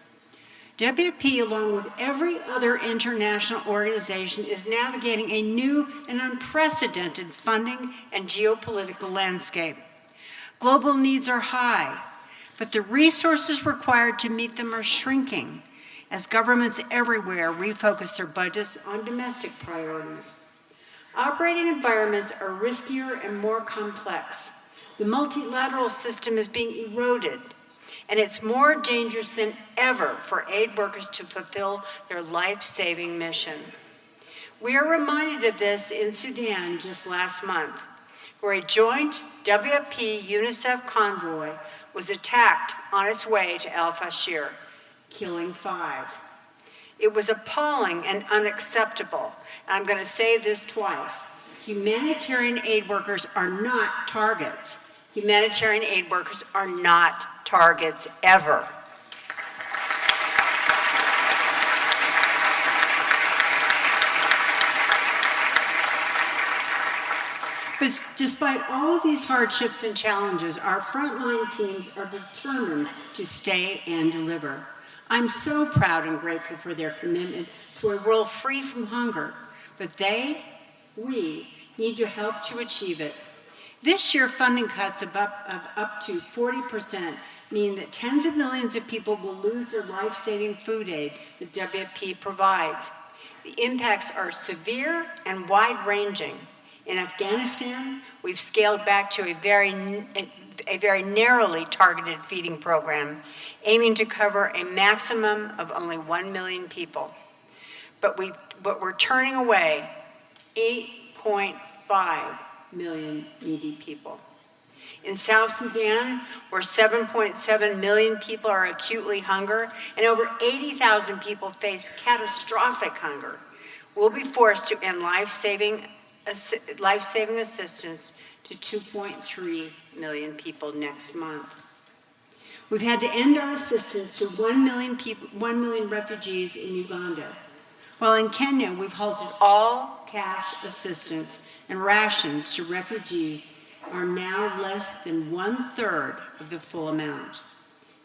WFP, along with every other international organization, is navigating a new and unprecedented funding and geopolitical landscape. Global needs are high, but the resources required to meet them are shrinking as governments everywhere refocus their budgets on domestic priorities. Operating environments are riskier and more complex. The multilateral system is being eroded, and it's more dangerous than ever for aid workers to fulfill their life-saving mission. We are reminded of this in Sudan just last month, where a joint WFP-UNICEF convoy was attacked on its way to al-Fashir, killing 5. It was appalling and unacceptable. And I'm going to say this twice. Humanitarian aid workers are not targets. Humanitarian aid workers are not targets ever. But despite all of these hardships and challenges, our frontline teams are determined to stay and deliver. I'm so proud and grateful for their commitment to a world free from hunger, but we need your help to achieve it. This year, funding cuts of up to 40% mean that tens of millions of people will lose their life-saving food aid that WFP provides. The impacts are severe and wide-ranging. In Afghanistan, we've scaled back to a very narrowly targeted feeding program, aiming to cover a maximum of only 1 million people. But we're turning away 8.5 million needy people. In South Sudan, where 7.7 million people are acutely hungry and over 80,000 people face catastrophic hunger, we'll be forced to end life-saving assistance to 2.3 million people next month. We've had to end our assistance to 1 million refugees in Uganda, while in Kenya we've halted all cash assistance, and rations to refugees are now less than 1/3 of the full amount.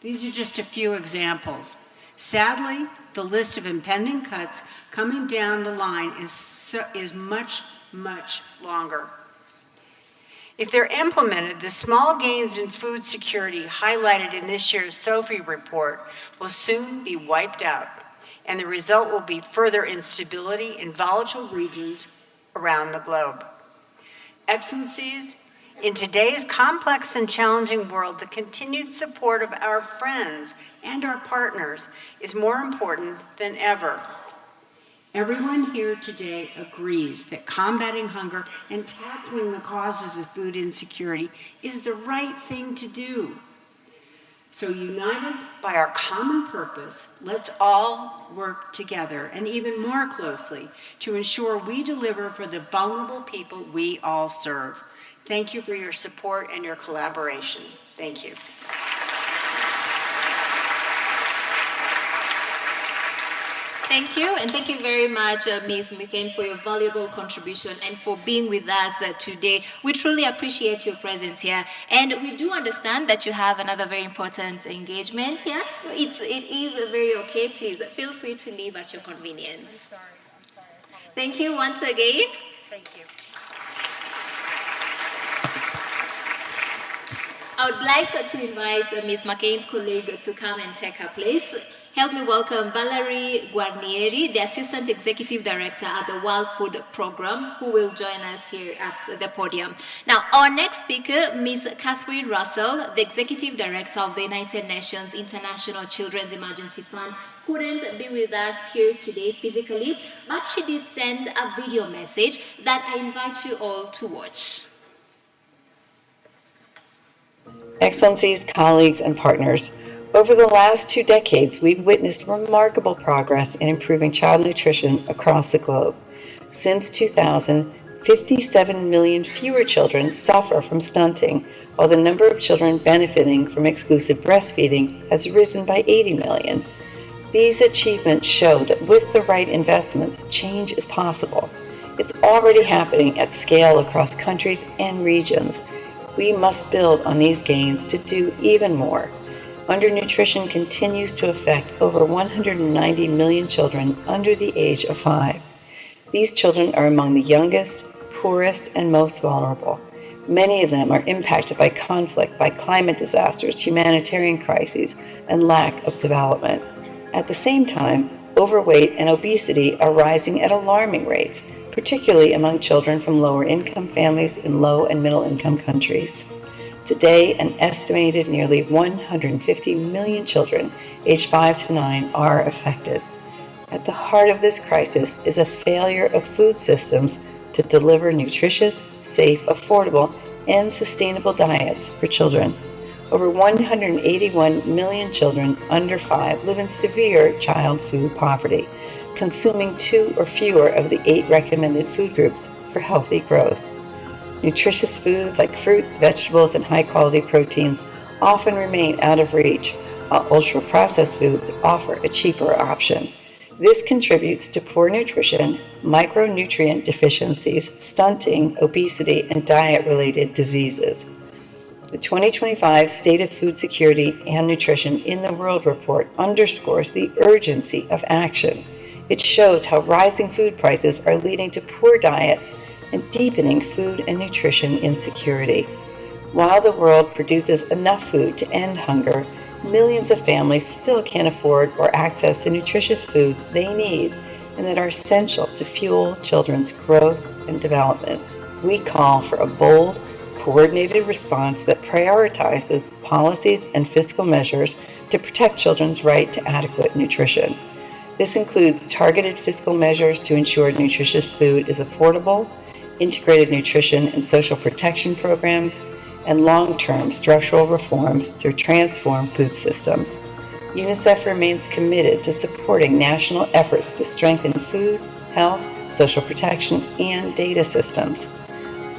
These are just a few examples. Sadly, the list of impending cuts coming down the line is much longer. If they're implemented, the small gains in food security highlighted in this year's SOFI report will soon be wiped out, and the result will be further instability in volatile regions around the globe. Excellencies, in today's complex and challenging world, the continued support of our friends and our partners is more important than ever. Everyone here today agrees that combating hunger and tackling the causes of food insecurity is the right thing to do. So united by our common purpose, let's all work together and even more closely to ensure we deliver for the vulnerable people we all serve. Thank you for your support and your collaboration. Thank you. Thank you, and thank you very much, Ms. McCain, for your valuable contribution and for being with us today. We truly appreciate your presence here, and we do understand that you have another very important engagement here. It is very okay. Please feel free to leave at your convenience. I'm sorry. Thank you once again. Thank you. I would like to invite Ms. McCain's colleague to come and take her place. Help me welcome Valerie Guarnieri, the Assistant Executive Director at the World Food Program, who will join us here at the podium. Now, our next speaker, Ms. Catherine Russell, the Executive Director of the United Nations International Children's Emergency Fund, couldn't be with us here today physically, but she did send a video message that I invite you all to watch. Excellencies, colleagues, and partners, over the last 2 decades, we've witnessed remarkable progress in improving child nutrition across the globe. Since 2000, 57 million fewer children suffer from stunting, while the number of children benefiting from exclusive breastfeeding has risen by 80 million. These achievements show that with the right investments, change is possible. It's already happening at scale across countries and regions. We must build on these gains to do even more. Undernutrition continues to affect over 190 million children under the age of 5. These children are among the youngest, poorest, and most vulnerable. Many of them are impacted by conflict, by climate disasters, humanitarian crises, and lack of development. At the same time, overweight and obesity are rising at alarming rates, particularly among children from lower-income families in low- and middle-income countries. Today, an estimated nearly 150 million children aged 5 to 9 are affected. At the heart of this crisis is a failure of food systems to deliver nutritious, safe, affordable, and sustainable diets for children. Over 181 million children under 5 live in severe child food poverty, consuming 2 or fewer of the 8 recommended food groups for healthy growth. Nutritious foods like fruits, vegetables, and high-quality proteins often remain out of reach, while ultra-processed foods offer a cheaper option. This contributes to poor nutrition, micronutrient deficiencies, stunting, obesity, and diet-related diseases. The 2025 State of Food Security and Nutrition in the World report underscores the urgency of action. It shows how rising food prices are leading to poor diets and deepening food and nutrition insecurity. While the world produces enough food to end hunger, millions of families still can't afford or access the nutritious foods they need and that are essential to fuel children's growth and development. We call for a bold, coordinated response that prioritizes policies and fiscal measures to protect children's right to adequate nutrition. This includes targeted fiscal measures to ensure nutritious food is affordable, integrated nutrition and social protection programs, and long-term structural reforms to transform food systems. UNICEF remains committed to supporting national efforts to strengthen food, health, social protection, and data systems.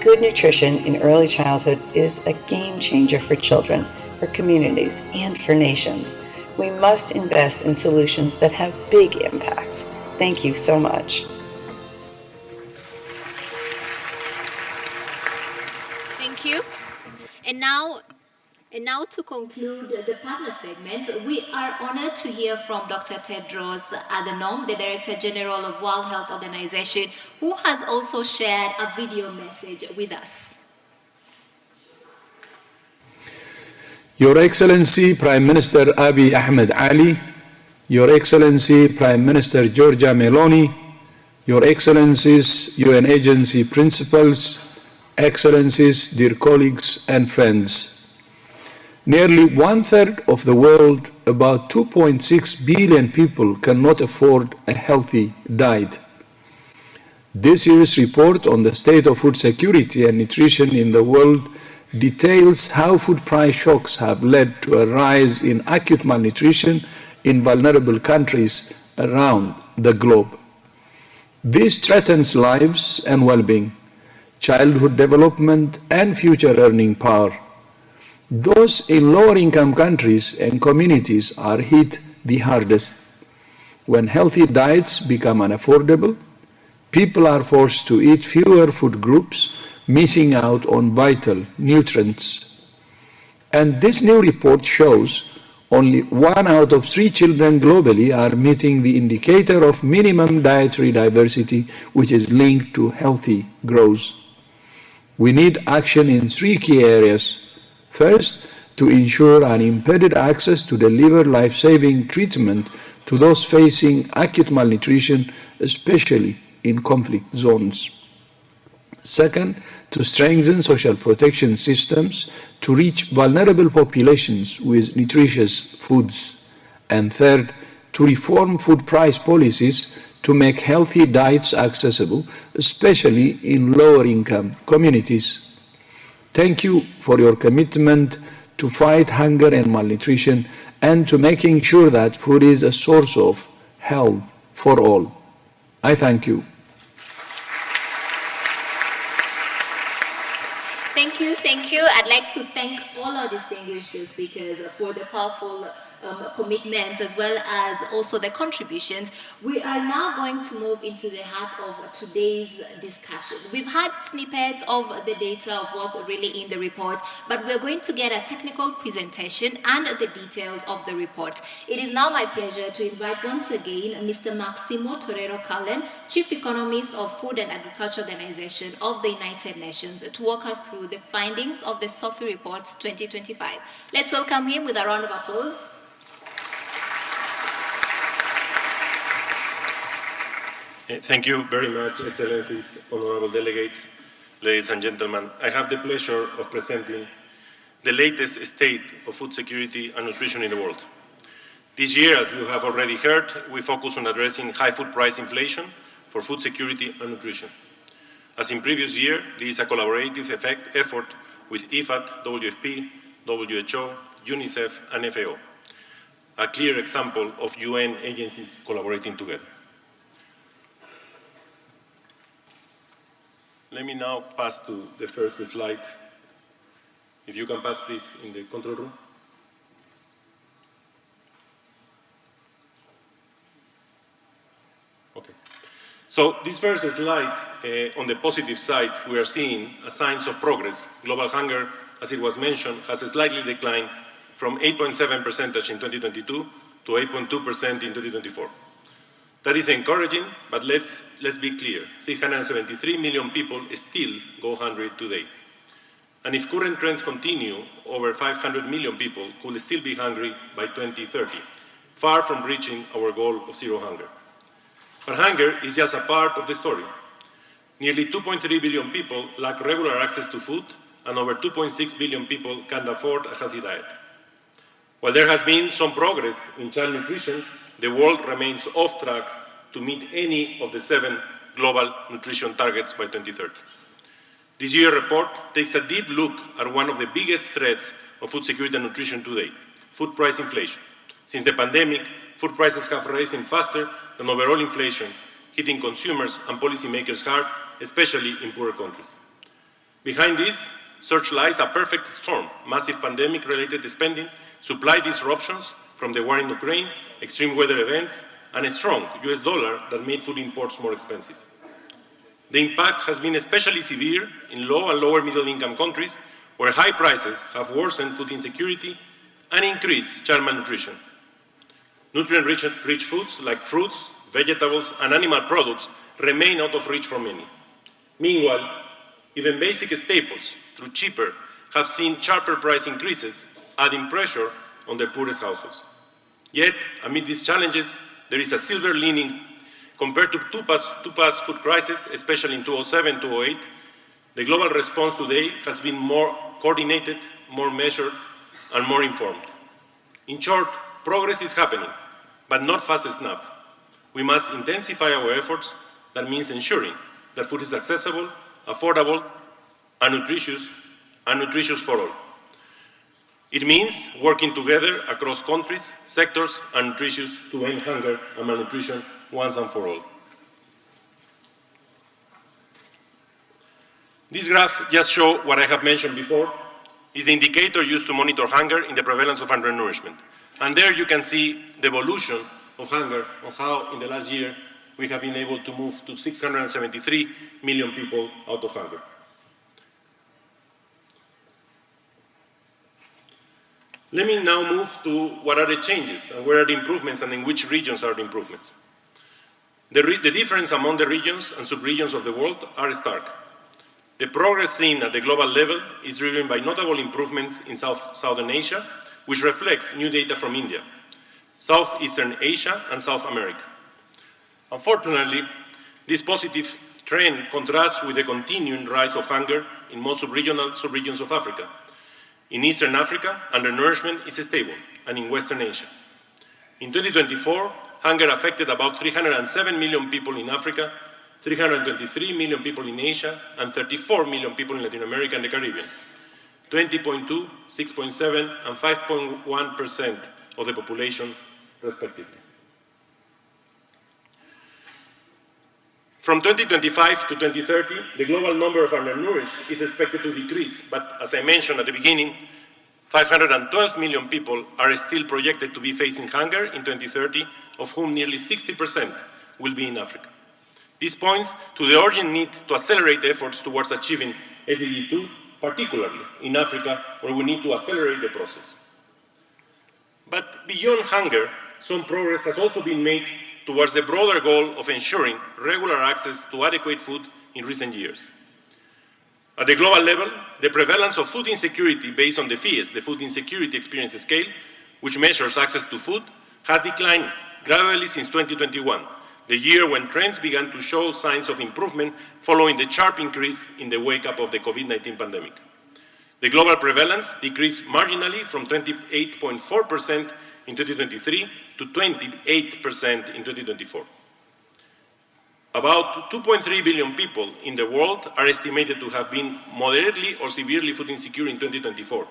Good nutrition in early childhood is a game changer for children, for communities, and for nations. We must invest in solutions that have big impacts. Thank you so much. Thank you. And now to conclude the partner segment, we are honored to hear from Dr. Tedros Adhanom, the Director General of World Health Organization, who has also shared a video message with us. Your Excellency Prime Minister Abiy Ahmed Ali, Your Excellency Prime Minister Giorgia Meloni, Your Excellencies, UN agency principals, Excellencies, dear colleagues and friends. Nearly 1/3 of the world, about 2.6 billion people, cannot afford a healthy diet. This year's report on the state of food security and nutrition in the world details how food price shocks have led to a rise in acute malnutrition in vulnerable countries around the globe. This threatens lives and well-being, childhood development, and future earning power. Those in lower-income countries and communities are hit the hardest. When healthy diets become unaffordable, people are forced to eat fewer food groups, missing out on vital nutrients. And this new report shows only 1 out of 3 children globally are meeting the indicator of minimum dietary diversity, which is linked to healthy growth. We need action in 3 key areas: First, to ensure unimpeded access to deliver life-saving treatment to those facing acute malnutrition, especially in conflict zones. Second, to strengthen social protection systems to reach vulnerable populations with nutritious foods. And third, to reform food price policies to make healthy diets accessible, especially in lower-income communities. Thank you for your commitment to fight hunger and malnutrition and to making sure that food is a source of health for all. I thank you. Thank you, thank you. I'd like to thank all our distinguished speakers for the powerful commitments as well as also the contributions. We are now going to move into the heart of today's discussion. We've had snippets of the data of what's really in the report, but we're going to get a technical presentation and the details of the report. It is now my pleasure to invite once again Mr. Maximo Torero Cullen, Chief Economist of Food and Agriculture Organization of the United Nations, to walk us through the findings of the SOFI report 2025. Let's welcome him with a round of applause. Thank you very much, Excellencies, honorable delegates, ladies and gentlemen. I have the pleasure of presenting the latest state of food security and nutrition in the world. This year, as you have already heard, we focus on addressing high food price inflation for food security and nutrition. As in previous year, this is a collaborative effort with IFAD, WFP, WHO, UNICEF, and FAO, a clear example of UN agencies collaborating together. Let me now pass to the first slide. If you can pass, please, in the control room. Okay. So this first slide, on the positive side, we are seeing signs of progress. Global hunger, as it was mentioned, has slightly declined from 8.7% in 2022 to 8.2% in 2024. That is encouraging, but let's be clear. 673 million people still go hungry today. And if current trends continue, over 500 million people could still be hungry by 2030, far from reaching our goal of zero hunger. But hunger is just a part of the story. Nearly 2.3 billion people lack regular access to food, and over 2.6 billion people can't afford a healthy diet. While there has been some progress in child nutrition, the world remains off track to meet any of the 7 global nutrition targets by 2030. This year's report takes a deep look at one of the biggest threats of food security and nutrition today, food price inflation. Since the pandemic, food prices have risen faster than overall inflation, hitting consumers and policymakers hard, especially in poorer countries. Behind this surge lies a perfect storm: massive pandemic-related spending, supply disruptions from the war in Ukraine, extreme weather events, and a strong US dollar that made food imports more expensive. The impact has been especially severe in low and lower middle-income countries, where high prices have worsened food insecurity and increased child malnutrition. Nutrient-rich foods like fruits, vegetables, and animal products remain out of reach for many. Meanwhile, even basic staples, through cheaper, have seen sharper price increases, adding pressure on the poorest households. Yet, amid these challenges, there is a silver lining. Compared to two past food crises, especially in 2007-2008, the global response today has been more coordinated, more measured, and more informed. In short, progress is happening, but not fast enough. We must intensify our efforts. That means ensuring that food is accessible, affordable, and nutritious for all. It means working together across countries, sectors, and nutritious to end hunger and malnutrition once and for all. This graph just shows what I have mentioned before. Is the indicator used to monitor hunger in the prevalence of undernourishment. And there you can see the evolution of hunger, of how in the last year we have been able to move to 673 million people out of hunger. Let me now move to what are the changes and where are the improvements and in which regions are the improvements. The difference among the regions and sub-regions of the world are stark. The progress seen at the global level is driven by notable improvements in Southern Asia, which reflects new data from India, Southeastern Asia, and South America. Unfortunately, this positive trend contrasts with the continuing rise of hunger in most subregions of Africa. In Eastern Africa, undernourishment is stable, and in Western Asia. In 2024, hunger affected about 307 million people in Africa, 323 million people in Asia, and 34 million people in Latin America and the Caribbean. 20.2, 6.7, and 5.1% of the population, respectively. From 2025 to 2030, the global number of undernourished is expected to decrease, but as I mentioned at the beginning, 512 million people are still projected to be facing hunger in 2030, of whom nearly 60% will be in Africa. This points to the urgent need to accelerate efforts towards achieving SDG 2, particularly in Africa, where we need to accelerate the process. But beyond hunger, some progress has also been made towards the broader goal of ensuring regular access to adequate food in recent years. At the global level, the prevalence of food insecurity based on the FIES, the Food Insecurity Experience Scale, which measures access to food, has declined gradually since 2021, the year when trends began to show signs of improvement following the sharp increase in the wake-up of the COVID-19 pandemic. The global prevalence decreased marginally from 28.4% in 2023 to 28% in 2024. About 2.3 billion people in the world are estimated to have been moderately or severely food insecure in 2024,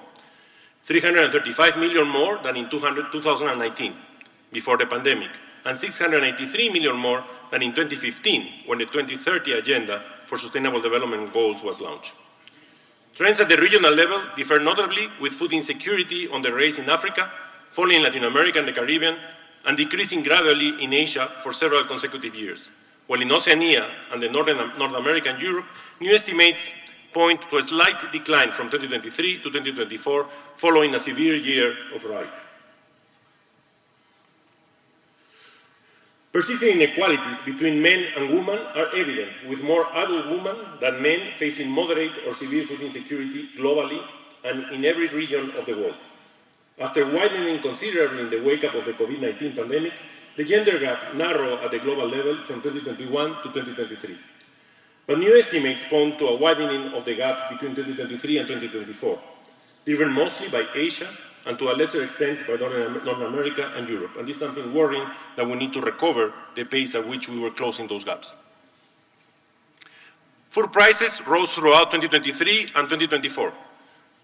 335 million more than in 2019, before the pandemic, and 683 million more than in 2015, when the 2030 Agenda for Sustainable Development Goals was launched. Trends at the regional level differ notably, with food insecurity on the rise in Africa, falling in Latin America and the Caribbean, and decreasing gradually in Asia for several consecutive years, while in Oceania and North America and Europe, new estimates point to a slight decline from 2023 to 2024, following a severe year of rise. Persisting inequalities between men and women are evident, with more adult women than men facing moderate or severe food insecurity globally and in every region of the world. After widening considerably in the wake-up of the COVID-19 pandemic, the gender gap narrowed at the global level from 2021 to 2023. But new estimates point to a widening of the gap between 2023 and 2024, driven mostly by Asia and to a lesser extent by North America and Europe. And this is something worrying, that we need to recover the pace at which we were closing those gaps. Food prices rose throughout 2023 and 2024,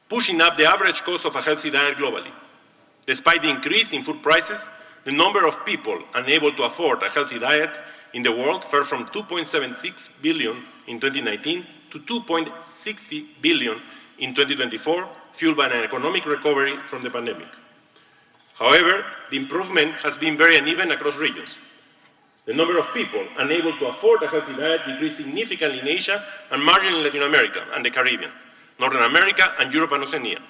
pushing up the average cost of a healthy diet globally. Despite the increase in food prices, the number of people unable to afford a healthy diet in the world fell from 2.76 billion in 2019 to 2.60 billion in 2024, fueled by an economic recovery from the pandemic. However, the improvement has been very uneven across regions. The number of people unable to afford a healthy diet decreased significantly in Asia and marginally in Latin America and the Caribbean, Northern America, and Europe and Oceania.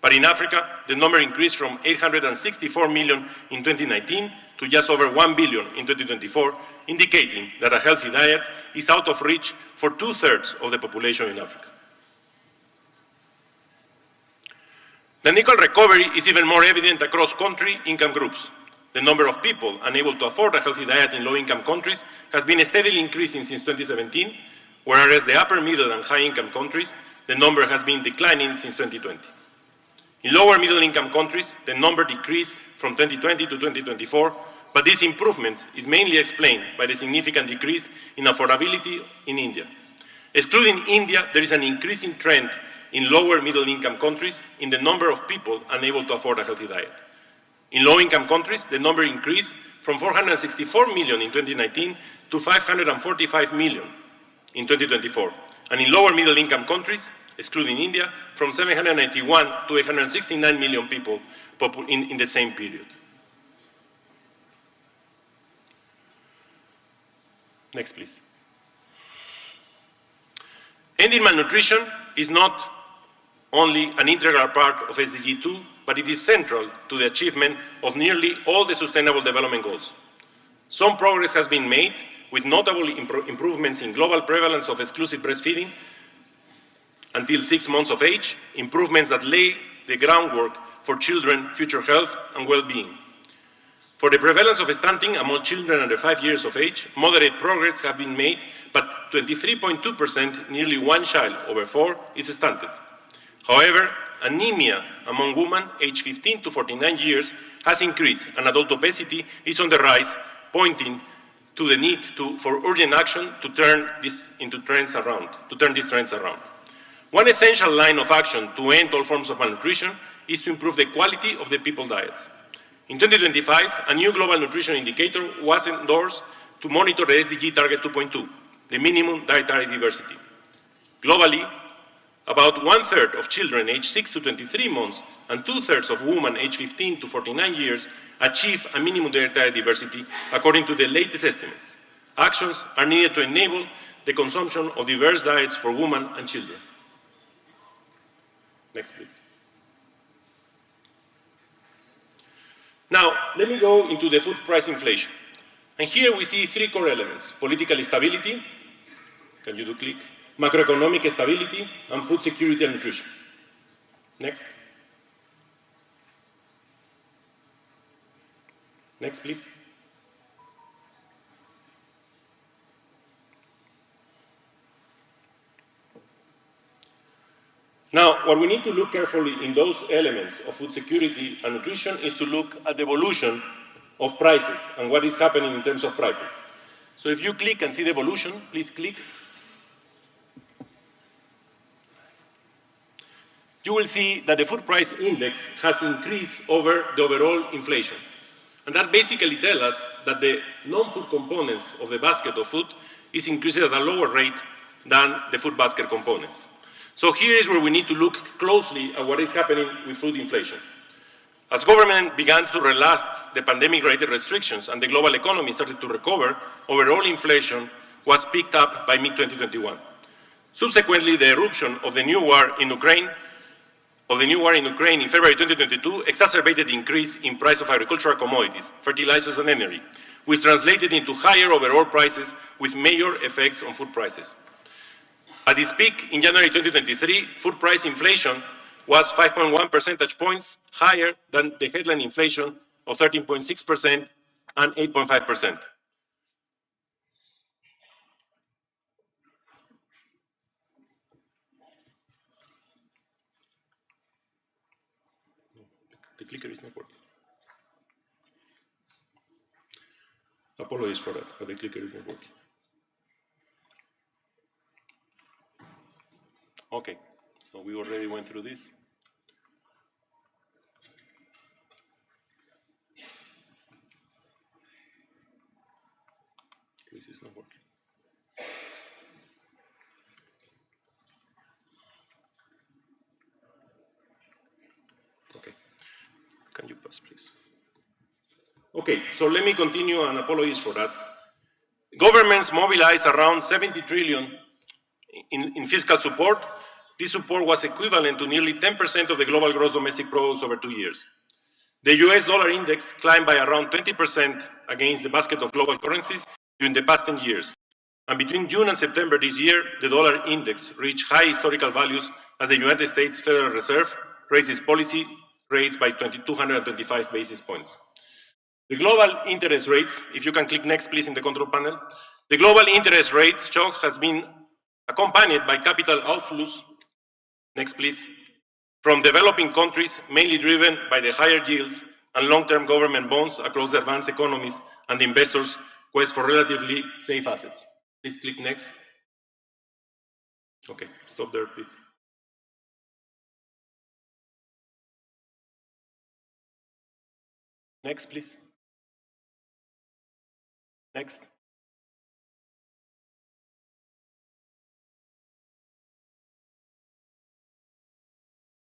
But in Africa, the number increased from 864 million in 2019 to just over 1 billion in 2024, indicating that a healthy diet is out of reach for 2/3 of the population in Africa. The unequal recovery is even more evident across country income groups. The number of people unable to afford a healthy diet in low-income countries has been steadily increasing since 2017, whereas the upper middle and high-income countries, the number has been declining since 2020. In lower middle-income countries, the number decreased from 2020 to 2024, but these improvements is mainly explained by the significant decrease in affordability in India. Excluding India, there is an increasing trend in lower middle-income countries in the number of people unable to afford a healthy diet. In low-income countries, the number increased from 464 million in 2019 to 545 million in 2024. And in lower middle-income countries, excluding India, from 791 to 869 million people in the same period. Next, please. Ending malnutrition is not only an integral part of SDG 2, but it is central to the achievement of nearly all the Sustainable Development Goals. Some progress has been made, with notable improvements in global prevalence of exclusive breastfeeding until 6 months of age, improvements that lay the groundwork for children's future health and well-being. For the prevalence of stunting among children under 5 years of age, moderate progress have been made, but 23.2%, nearly one child over 4, is stunted. However, anemia among women aged 15 to 49 years has increased, and adult obesity is on the rise, pointing to the need for urgent action to turn these trends around. One essential line of action to end all forms of malnutrition is to improve the quality of the people's diets. In 2025, a new global nutrition indicator was endorsed to monitor the SDG target 2.2, the minimum dietary diversity. Globally, about 1/3 of children aged 6 to 23 months and 2/3 of women aged 15 to 49 years achieve a minimum dietary diversity, according to the latest estimates. Actions are needed to enable the consumption of diverse diets for women and children. Next, please. Now, let me go into the food price inflation. And here we see 3 core elements: political stability, can you do click? Macroeconomic stability, and food security and nutrition. Next. Next, please. Now, what we need to look carefully in those elements of food security and nutrition is to look at the evolution of prices and what is happening in terms of prices. So if you click and see the evolution, please click. You will see that the food price index has increased over the overall inflation. And that basically tells us that the non-food components of the basket of food is increasing at a lower rate than the food basket components. So here is where we need to look closely at what is happening with food inflation. As government began to relax the pandemic-related restrictions and the global economy started to recover, overall inflation was picked up by mid-2021. Subsequently, the eruption of the new war in Ukraine in February 2022 exacerbated the increase in price of agricultural commodities, fertilizers and energy, which translated into higher overall prices with major effects on food prices. At its peak in January 2023, food price inflation was 5.1 percentage points higher than the headline inflation of 13.6% and 8.5%. The clicker is not working. Apologies for that, but the clicker is not working. Okay, so we already went through this. This is not working. Okay, can you pass, please? Okay, so let me continue, and apologies for that. Governments mobilized around 70 trillion in fiscal support. This support was equivalent to nearly 10% of the global gross domestic product over 2 years. The US dollar index climbed by around 20% against the basket of global currencies during the past 10 years. And between June and September this year, the dollar index reached high historical values as the United States Federal Reserve raised its policy rates by 225 basis points. The global interest rates, if you can click next please in the control panel, the global interest rate shock has been accompanied by capital outflows, next please, from developing countries, mainly driven by the higher yields and long-term government bonds across the advanced economies and the investors' quest for relatively safe assets. Please click next. Okay, stop there, please. Next, please. Next.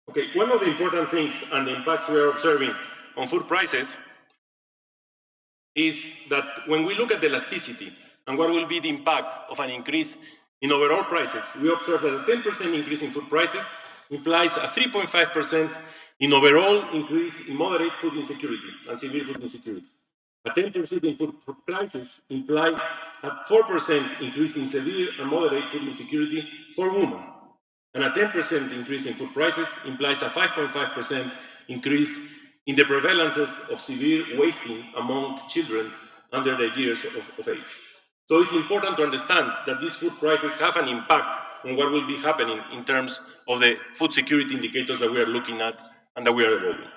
Okay, one of the important things and the impacts we are observing on food prices is that when we look at the elasticity and what will be the impact of an increase in overall prices, we observe that a 10% increase in food prices implies a 3.5% in overall increase in moderate food insecurity and severe food insecurity. A 10% in food prices imply a 4% increase in severe and moderate food insecurity for women. And a 10% increase in food prices implies a 5.5% increase in the prevalences of severe wasting among children under the years of age. So it's important to understand that these food prices have an impact on what will be happening in terms of the food security indicators that we are looking at and that we are evolving.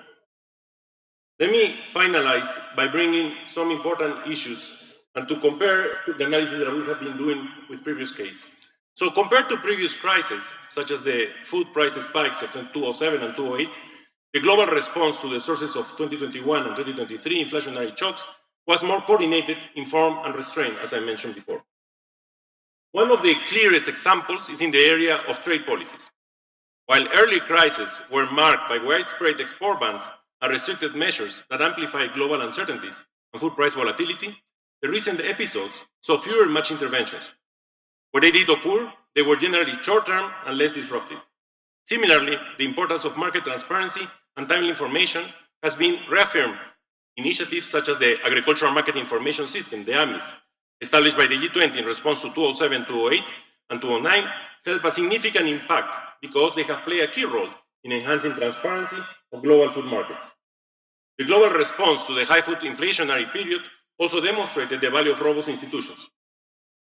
Let me finalize by bringing some important issues and to compare the analysis that we have been doing with previous cases. So compared to previous crises, such as the food price spikes of 2007 and 2008, the global response to the sources of 2021 and 2023 inflationary shocks was more coordinated, informed, and restrained, as I mentioned before. One of the clearest examples is in the area of trade policies. While early crises were marked by widespread export bans and restricted measures that amplified global uncertainties and food price volatility, the recent episodes saw fewer match interventions. Where they did occur, they were generally short-term and less disruptive. Similarly, the importance of market transparency and timely information has been reaffirmed. Initiatives such as the Agricultural Market Information System, the AMIS, established by the G20 in response to 2007, 2008, and 2009, help a significant impact because they have played a key role in enhancing transparency of global food markets. The global response to the high food inflationary period also demonstrated the value of robust institutions.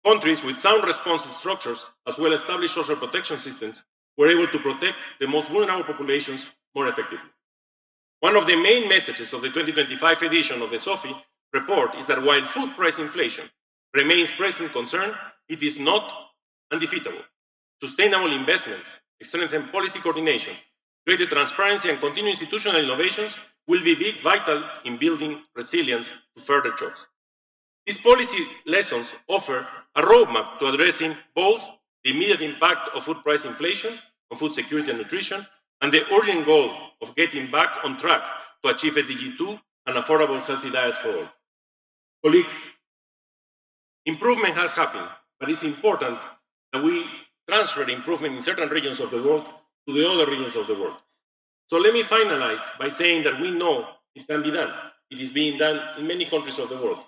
Countries with sound response structures, as well as established social protection systems, were able to protect the most vulnerable populations more effectively. One of the main messages of the 2025 edition of the SOFI report is that while food price inflation remains pressing concern, it is not undefeatable. Sustainable investments, strengthened policy coordination, greater transparency, and continued institutional innovations will be vital in building resilience to further shocks. These policy lessons offer a roadmap to addressing both the immediate impact of food price inflation on food security and nutrition, and the urgent goal of getting back on track to achieve SDG 2 and affordable healthy diets for all. Colleagues, improvement has happened, but it's important that we transfer the improvement in certain regions of the world to the other regions of the world. So let me finalize by saying that we know it can be done. It is being done in many countries of the world.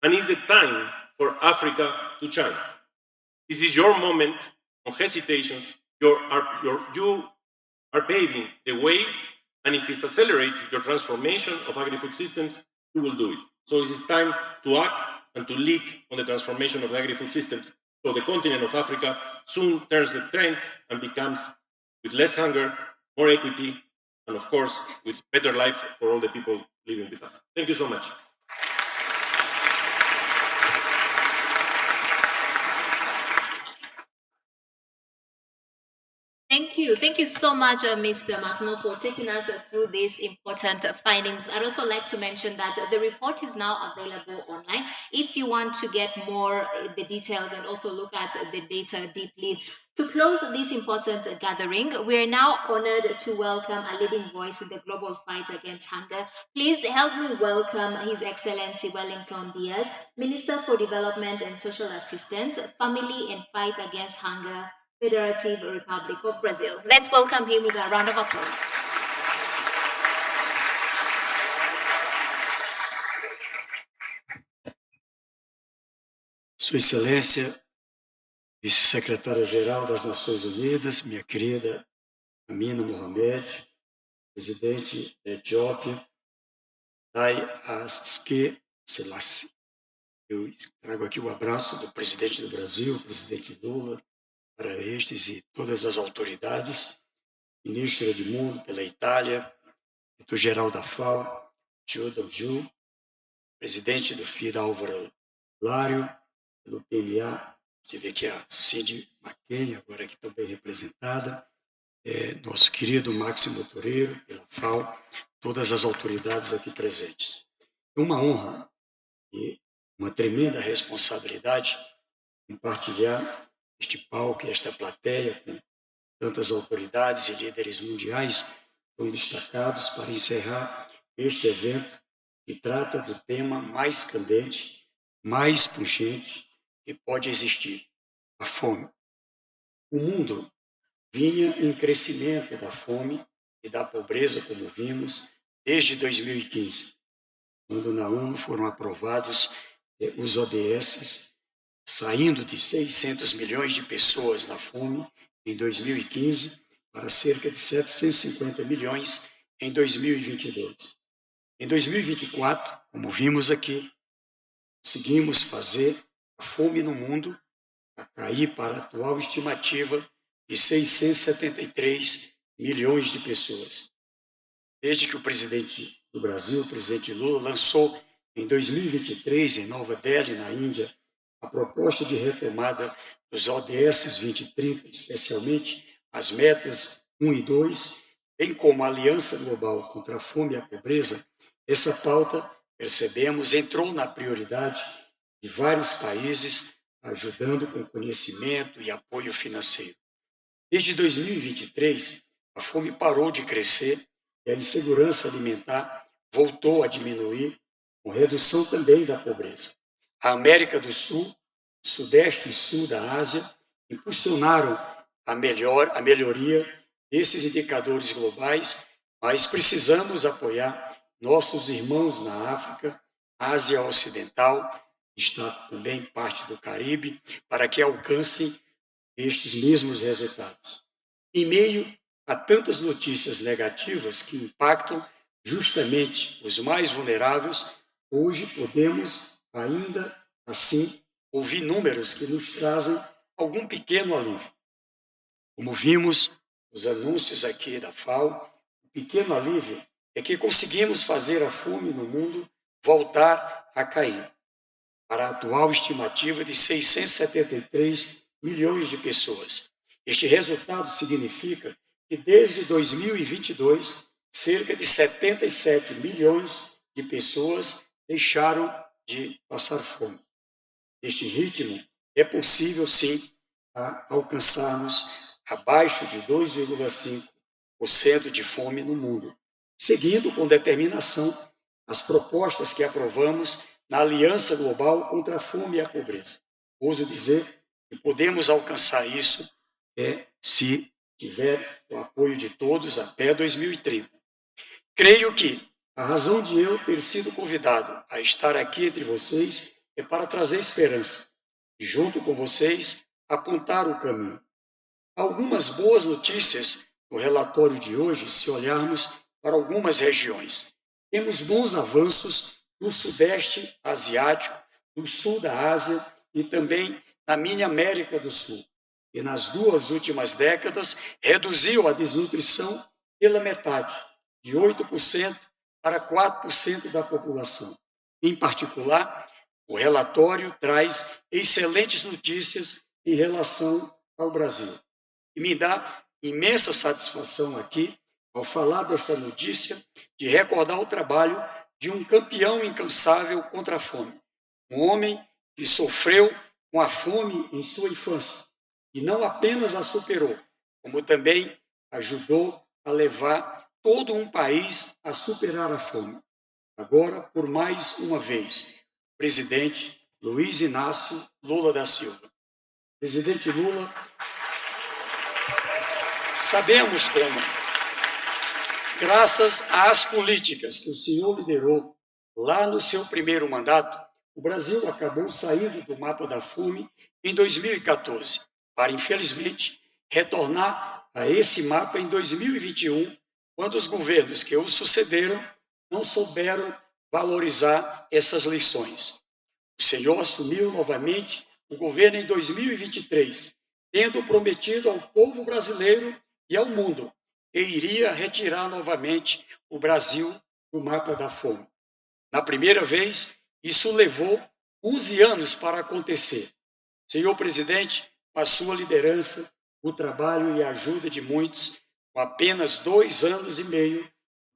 And it's the time for Africa to shine. This is your moment on hesitations. You are paving the way, and if it's accelerate your transformation of agri-food systems, you will do it. So it is time to act and to lead on the transformation of the agri-food systems, so the continent of Africa soon turns the trend and becomes with less hunger, more equity, and of course, with better life for all the people living with us. Thank you so much. Thank you. Thank you so much, Mr. Maximo, for taking us through these important findings. I'd also like to mention that the report is now available online. If you want to get more the details and also look at the data deeply. To close this important gathering, we are now honored to welcome a leading voice in the global fight against hunger. Please help me welcome His Excellency Wellington Diaz, Minister for Development and Social Assistance, Family and Fight Against Hunger, Federative Republic of Brazil. Let's welcome him with a round of applause. Sua Excelência, Vice-Secretária-Geral das Nações Unidas, minha querida Amina Mohamed, Presidente da Etiópia, Haile Selassie. Eu trago aqui o abraço do Presidente do Brasil, Presidente Lula, para estes e todas as autoridades, Ministro Edmundo pela Itália, Diretor-Geral da FAO, Tio Danju, Presidente do FIDA Álvaro Lário, pelo PMA, tive aqui a Cindy McCain, agora aqui também representada, nosso querido Máximo Toureiro, pela FAO, todas as autoridades aqui presentes. É uma honra e uma tremenda responsabilidade compartilhar este palco e esta plateia com tantas autoridades e líderes mundiais tão destacados para encerrar este evento que trata do tema mais candente, mais pungente que pode existir, a fome. O mundo vinha em crescimento da fome e da pobreza, como vimos, desde 2015, quando na ONU foram aprovados os ODS, saindo de 600 milhões de pessoas na fome em 2015 para cerca de 750 milhões em 2022. Em 2024, como vimos aqui, conseguimos fazer a fome no mundo a cair para a atual estimativa de 673 milhões de pessoas. Desde que o presidente do Brasil, o presidente Lula, lançou em 2023, em Nova Delhi, na Índia, a proposta de retomada dos ODS 2030, especialmente as metas 1 e 2, bem como a Aliança Global contra a Fome e a Pobreza, essa pauta, percebemos, entrou na prioridade de vários países, ajudando com conhecimento e apoio financeiro. Desde 2023, a fome parou de crescer e a insegurança alimentar voltou a diminuir, com redução também da pobreza. A América do Sul, o Sudeste e Sul da Ásia impulsionaram a melhoria desses indicadores globais, mas precisamos apoiar nossos irmãos na África, Ásia Ocidental, destaco também parte do Caribe, para que alcancem estes mesmos resultados. Em meio a tantas notícias negativas que impactam justamente os mais vulneráveis, hoje podemos ainda assim ouvir números que nos trazem algum pequeno alívio. Como vimos nos anúncios aqui da FAO, o pequeno alívio é que conseguimos fazer a fome no mundo voltar a cair para a atual estimativa de 673 milhões de pessoas. Este resultado significa que desde 2022, cerca de 77 milhões de pessoas deixaram de passar fome. Neste ritmo, é possível, sim, alcançarmos abaixo de 2,5% de fome no mundo, seguindo com determinação as propostas que aprovamos na Aliança Global contra a Fome e a Pobreza. Ouso dizer que podemos alcançar isso se tiver o apoio de todos até 2030. Creio que a razão de eu ter sido convidado a estar aqui entre vocês é para trazer esperança e, junto com vocês, apontar o caminho. Há algumas boas notícias no relatório de hoje, se olharmos para algumas regiões. Temos bons avanços no Sudeste Asiático, no Sul da Ásia e também na mini América do Sul. E nas 2 últimas décadas, reduziu a desnutrição pela metade, de 8% para 4% da população. Em particular, o relatório traz excelentes notícias em relação ao Brasil. E me dá imensa satisfação aqui, ao falar desta notícia, de recordar o trabalho de um campeão incansável contra a fome. Um homem que sofreu com a fome em sua infância e não apenas a superou, como também ajudou a levar todo um país a superar a fome. Agora, por mais uma vez, o presidente Luiz Inácio Lula da Silva. Presidente Lula, sabemos como, graças às políticas que o senhor liderou lá no seu primeiro mandato, o Brasil acabou saindo do mapa da fome em 2014, para, infelizmente, retornar a esse mapa em 2021, quando os governos que o sucederam não souberam valorizar essas lições. O senhor assumiu novamente o governo em 2023, tendo prometido ao povo brasileiro e ao mundo que iria retirar novamente o Brasil do mapa da fome. Na primeira vez, isso levou 11 anos para acontecer. Senhor presidente, com a sua liderança, o trabalho e a ajuda de muitos, com apenas 2 anos e meio,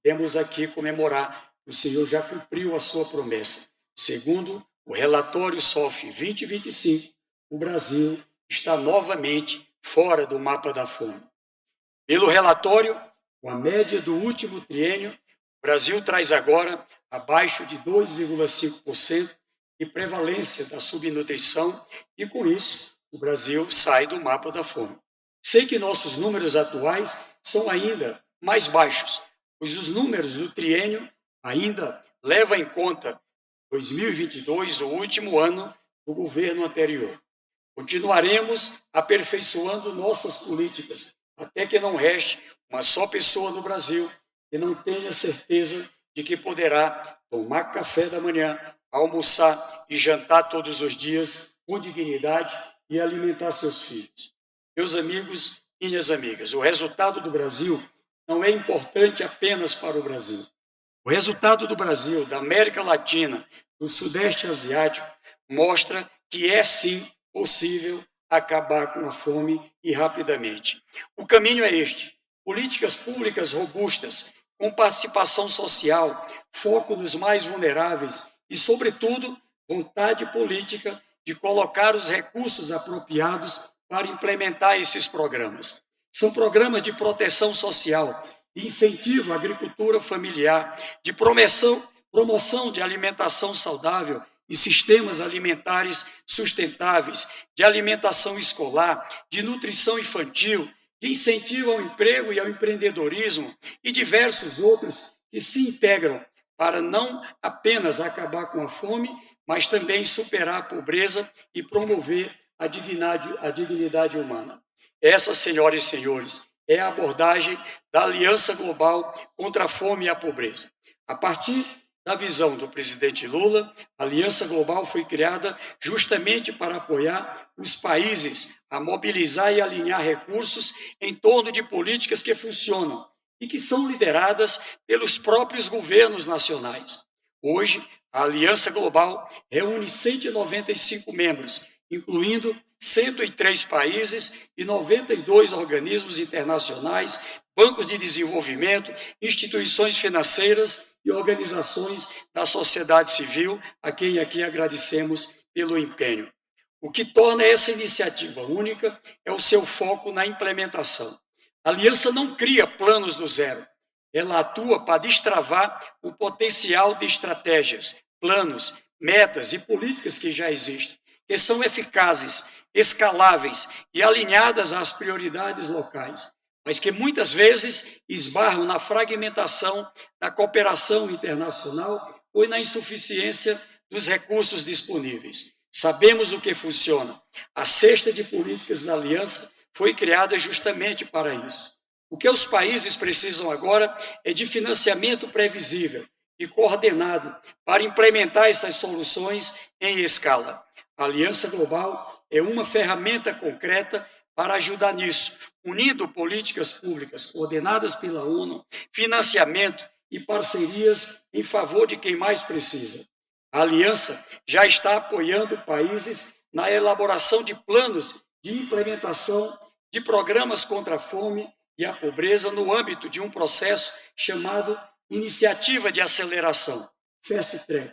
temos aqui comemorar que o senhor já cumpriu a sua promessa. Segundo o relatório SOFI 2025, o Brasil está novamente fora do mapa da fome. Pelo relatório, com a média do último triênio, o Brasil traz agora abaixo de 2,5% de prevalência da subnutrição e, com isso, o Brasil sai do mapa da fome. Sei que nossos números atuais são ainda mais baixos, pois os números do triênio ainda levam em conta 2022, o último ano do governo anterior. Continuaremos aperfeiçoando nossas políticas, até que não reste uma só pessoa no Brasil que não tenha certeza de que poderá tomar café da manhã, almoçar e jantar todos os dias com dignidade e alimentar seus filhos. Meus amigos e minhas amigas, o resultado do Brasil não é importante apenas para o Brasil. O resultado do Brasil, da América Latina, do Sudeste Asiático, mostra que é sim possível acabar com a fome e rapidamente. O caminho é este: políticas públicas robustas, com participação social, foco nos mais vulneráveis e, sobretudo, vontade política de colocar os recursos apropriados para implementar esses programas. São programas de proteção social, de incentivo à agricultura familiar, de promoção de alimentação saudável e sistemas alimentares sustentáveis, de alimentação escolar, de nutrição infantil, de incentivo ao emprego e ao empreendedorismo e diversos outros que se integram para não apenas acabar com a fome, mas também superar a pobreza e promover a dignidade humana. Essa, senhoras e senhores, é a abordagem da Aliança Global contra a Fome e a Pobreza. A partir da visão do presidente Lula, a Aliança Global foi criada justamente para apoiar os países a mobilizar e alinhar recursos em torno de políticas que funcionam e que são lideradas pelos próprios governos nacionais. Hoje, a Aliança Global reúne 195 membros, incluindo 103 países e 92 organismos internacionais, bancos de desenvolvimento, instituições financeiras e organizações da sociedade civil, a quem aqui agradecemos pelo empenho. O que torna essa iniciativa única é o seu foco na implementação. A Aliança não cria planos do zero. Ela atua para destravar o potencial de estratégias, planos, metas e políticas que já existem, que são eficazes, escaláveis e alinhadas às prioridades locais, mas que muitas vezes esbarram na fragmentação da cooperação internacional ou na insuficiência dos recursos disponíveis. Sabemos o que funciona. A cesta de políticas da Aliança foi criada justamente para isso. O que os países precisam agora é de financiamento previsível e coordenado para implementar essas soluções em escala. A Aliança Global é uma ferramenta concreta para ajudar nisso, unindo políticas públicas coordenadas pela ONU, financiamento e parcerias em favor de quem mais precisa. A Aliança já está apoiando países na elaboração de planos de implementação de programas contra a fome e a pobreza no âmbito de um processo chamado Iniciativa de Aceleração, Fast Track.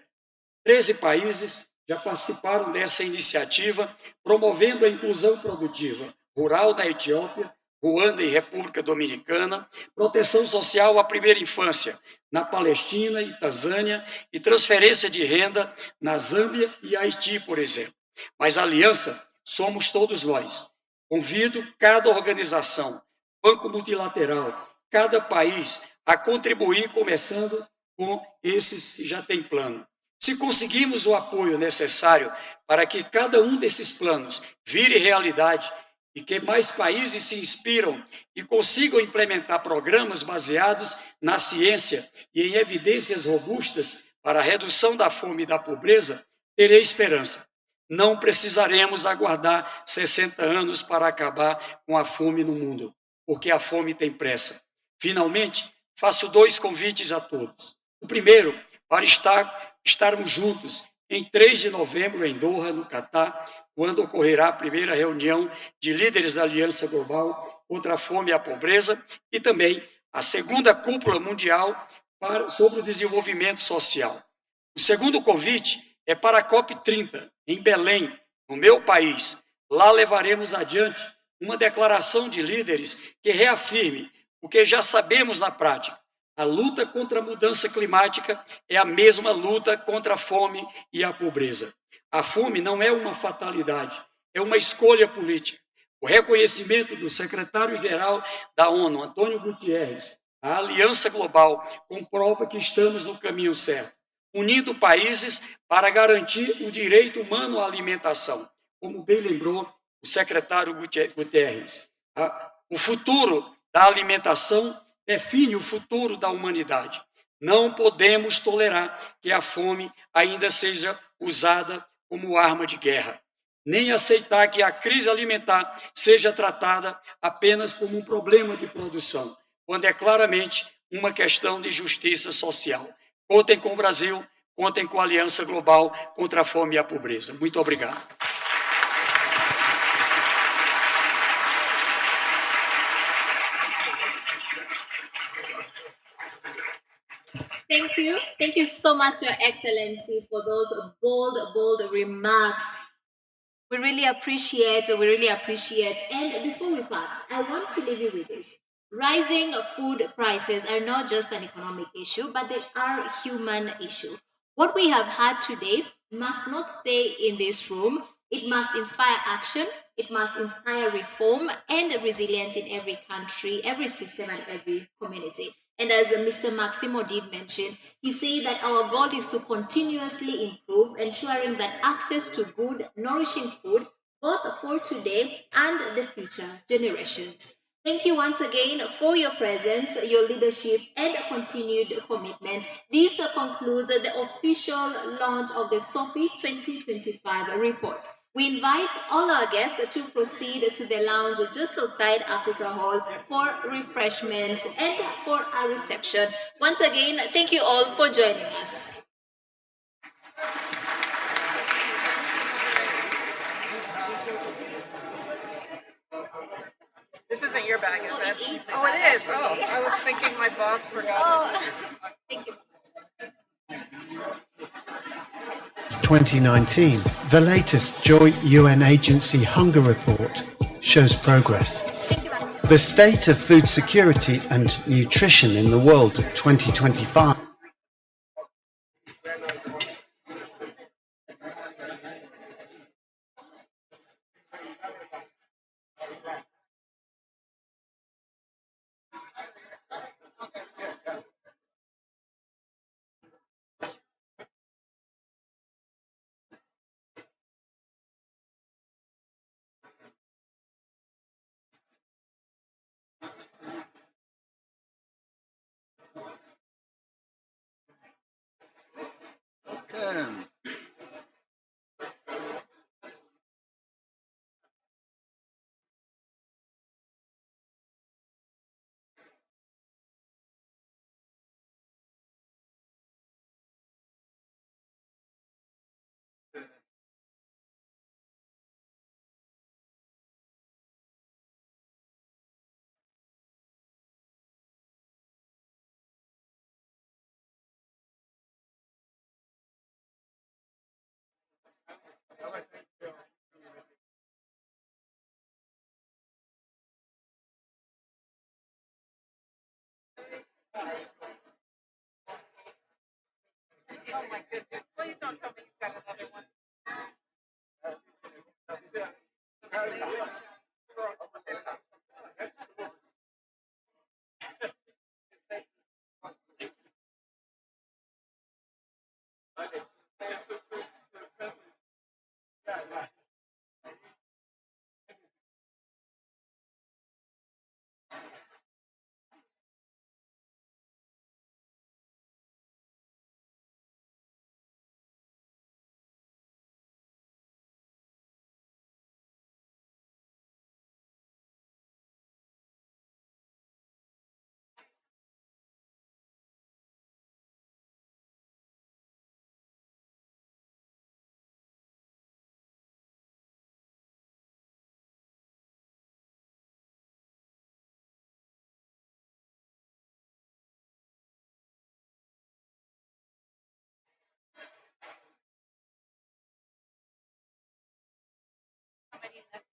13 países já participaram dessa iniciativa, promovendo a inclusão produtiva rural na Etiópia, Ruanda e República Dominicana, proteção social à primeira infância na Palestina e Tanzânia e transferência de renda na Zâmbia e Haiti, por exemplo. Mas a aliança somos todos nós. Convido cada organização, banco multilateral, cada país a contribuir, começando com esses que já têm plano. Se conseguirmos o apoio necessário para que cada um desses planos vire realidade e que mais países se inspiram e consigam implementar programas baseados na ciência e em evidências robustas para a redução da fome e da pobreza, terei esperança. Não precisaremos aguardar 60 anos para acabar com a fome no mundo, porque a fome tem pressa. Finalmente, faço 2 convites a todos. O primeiro, para estarmos juntos em 3 de novembro em Doha, no Catar, quando ocorrerá a primeira reunião de líderes da Aliança Global contra a Fome e a Pobreza e também a segunda cúpula mundial sobre o desenvolvimento social. O segundo convite é para a COP30, em Belém, no meu país. Lá levaremos adiante uma declaração de líderes que reafirme o que já sabemos na prática. A luta contra a mudança climática é a mesma luta contra a fome e a pobreza. A fome não é uma fatalidade, é uma escolha política. O reconhecimento do secretário-geral da ONU, Antônio Guterres, a Aliança Global, comprova que estamos no caminho certo, unindo países para garantir o direito humano à alimentação, como bem lembrou o secretário Guterres. O futuro da alimentação define o futuro da humanidade. Não podemos tolerar que a fome ainda seja usada como arma de guerra, nem aceitar que a crise alimentar seja tratada apenas como um problema de produção, quando é claramente uma questão de justiça social. Contem com o Brasil, contem com a Aliança Global contra a Fome e a Pobreza. Muito obrigado. Thank you. Thank you so much, Your Excellency, for those bold remarks. We really appreciate. And before we part, I want to leave you with this. Rising food prices are not just an economic issue, but they are a human issue. What we have had today must not stay in this room. It must inspire action, it must inspire reform and resilience in every country, every system, and every community. And as Mr. Maximo did mention, he said that our goal is to continuously improve, ensuring that access to good, nourishing food, both for today and the future generations. Thank you once again for your presence, your leadership, and continued commitment. This concludes the official launch of the SOFI 2025 report. We invite all our guests to proceed to the lounge just outside Africa Hall for refreshments and for a reception. Once again, thank you all for joining us. This isn't your bag, is it? Oh, it is. Oh, I was thinking my boss forgot. Oh, thank you. 2019, the latest joint UN agency hunger report shows progress. The state of food security and nutrition in the world 2025. Oh my goodness. Please don't tell me you've got another one. Somebody left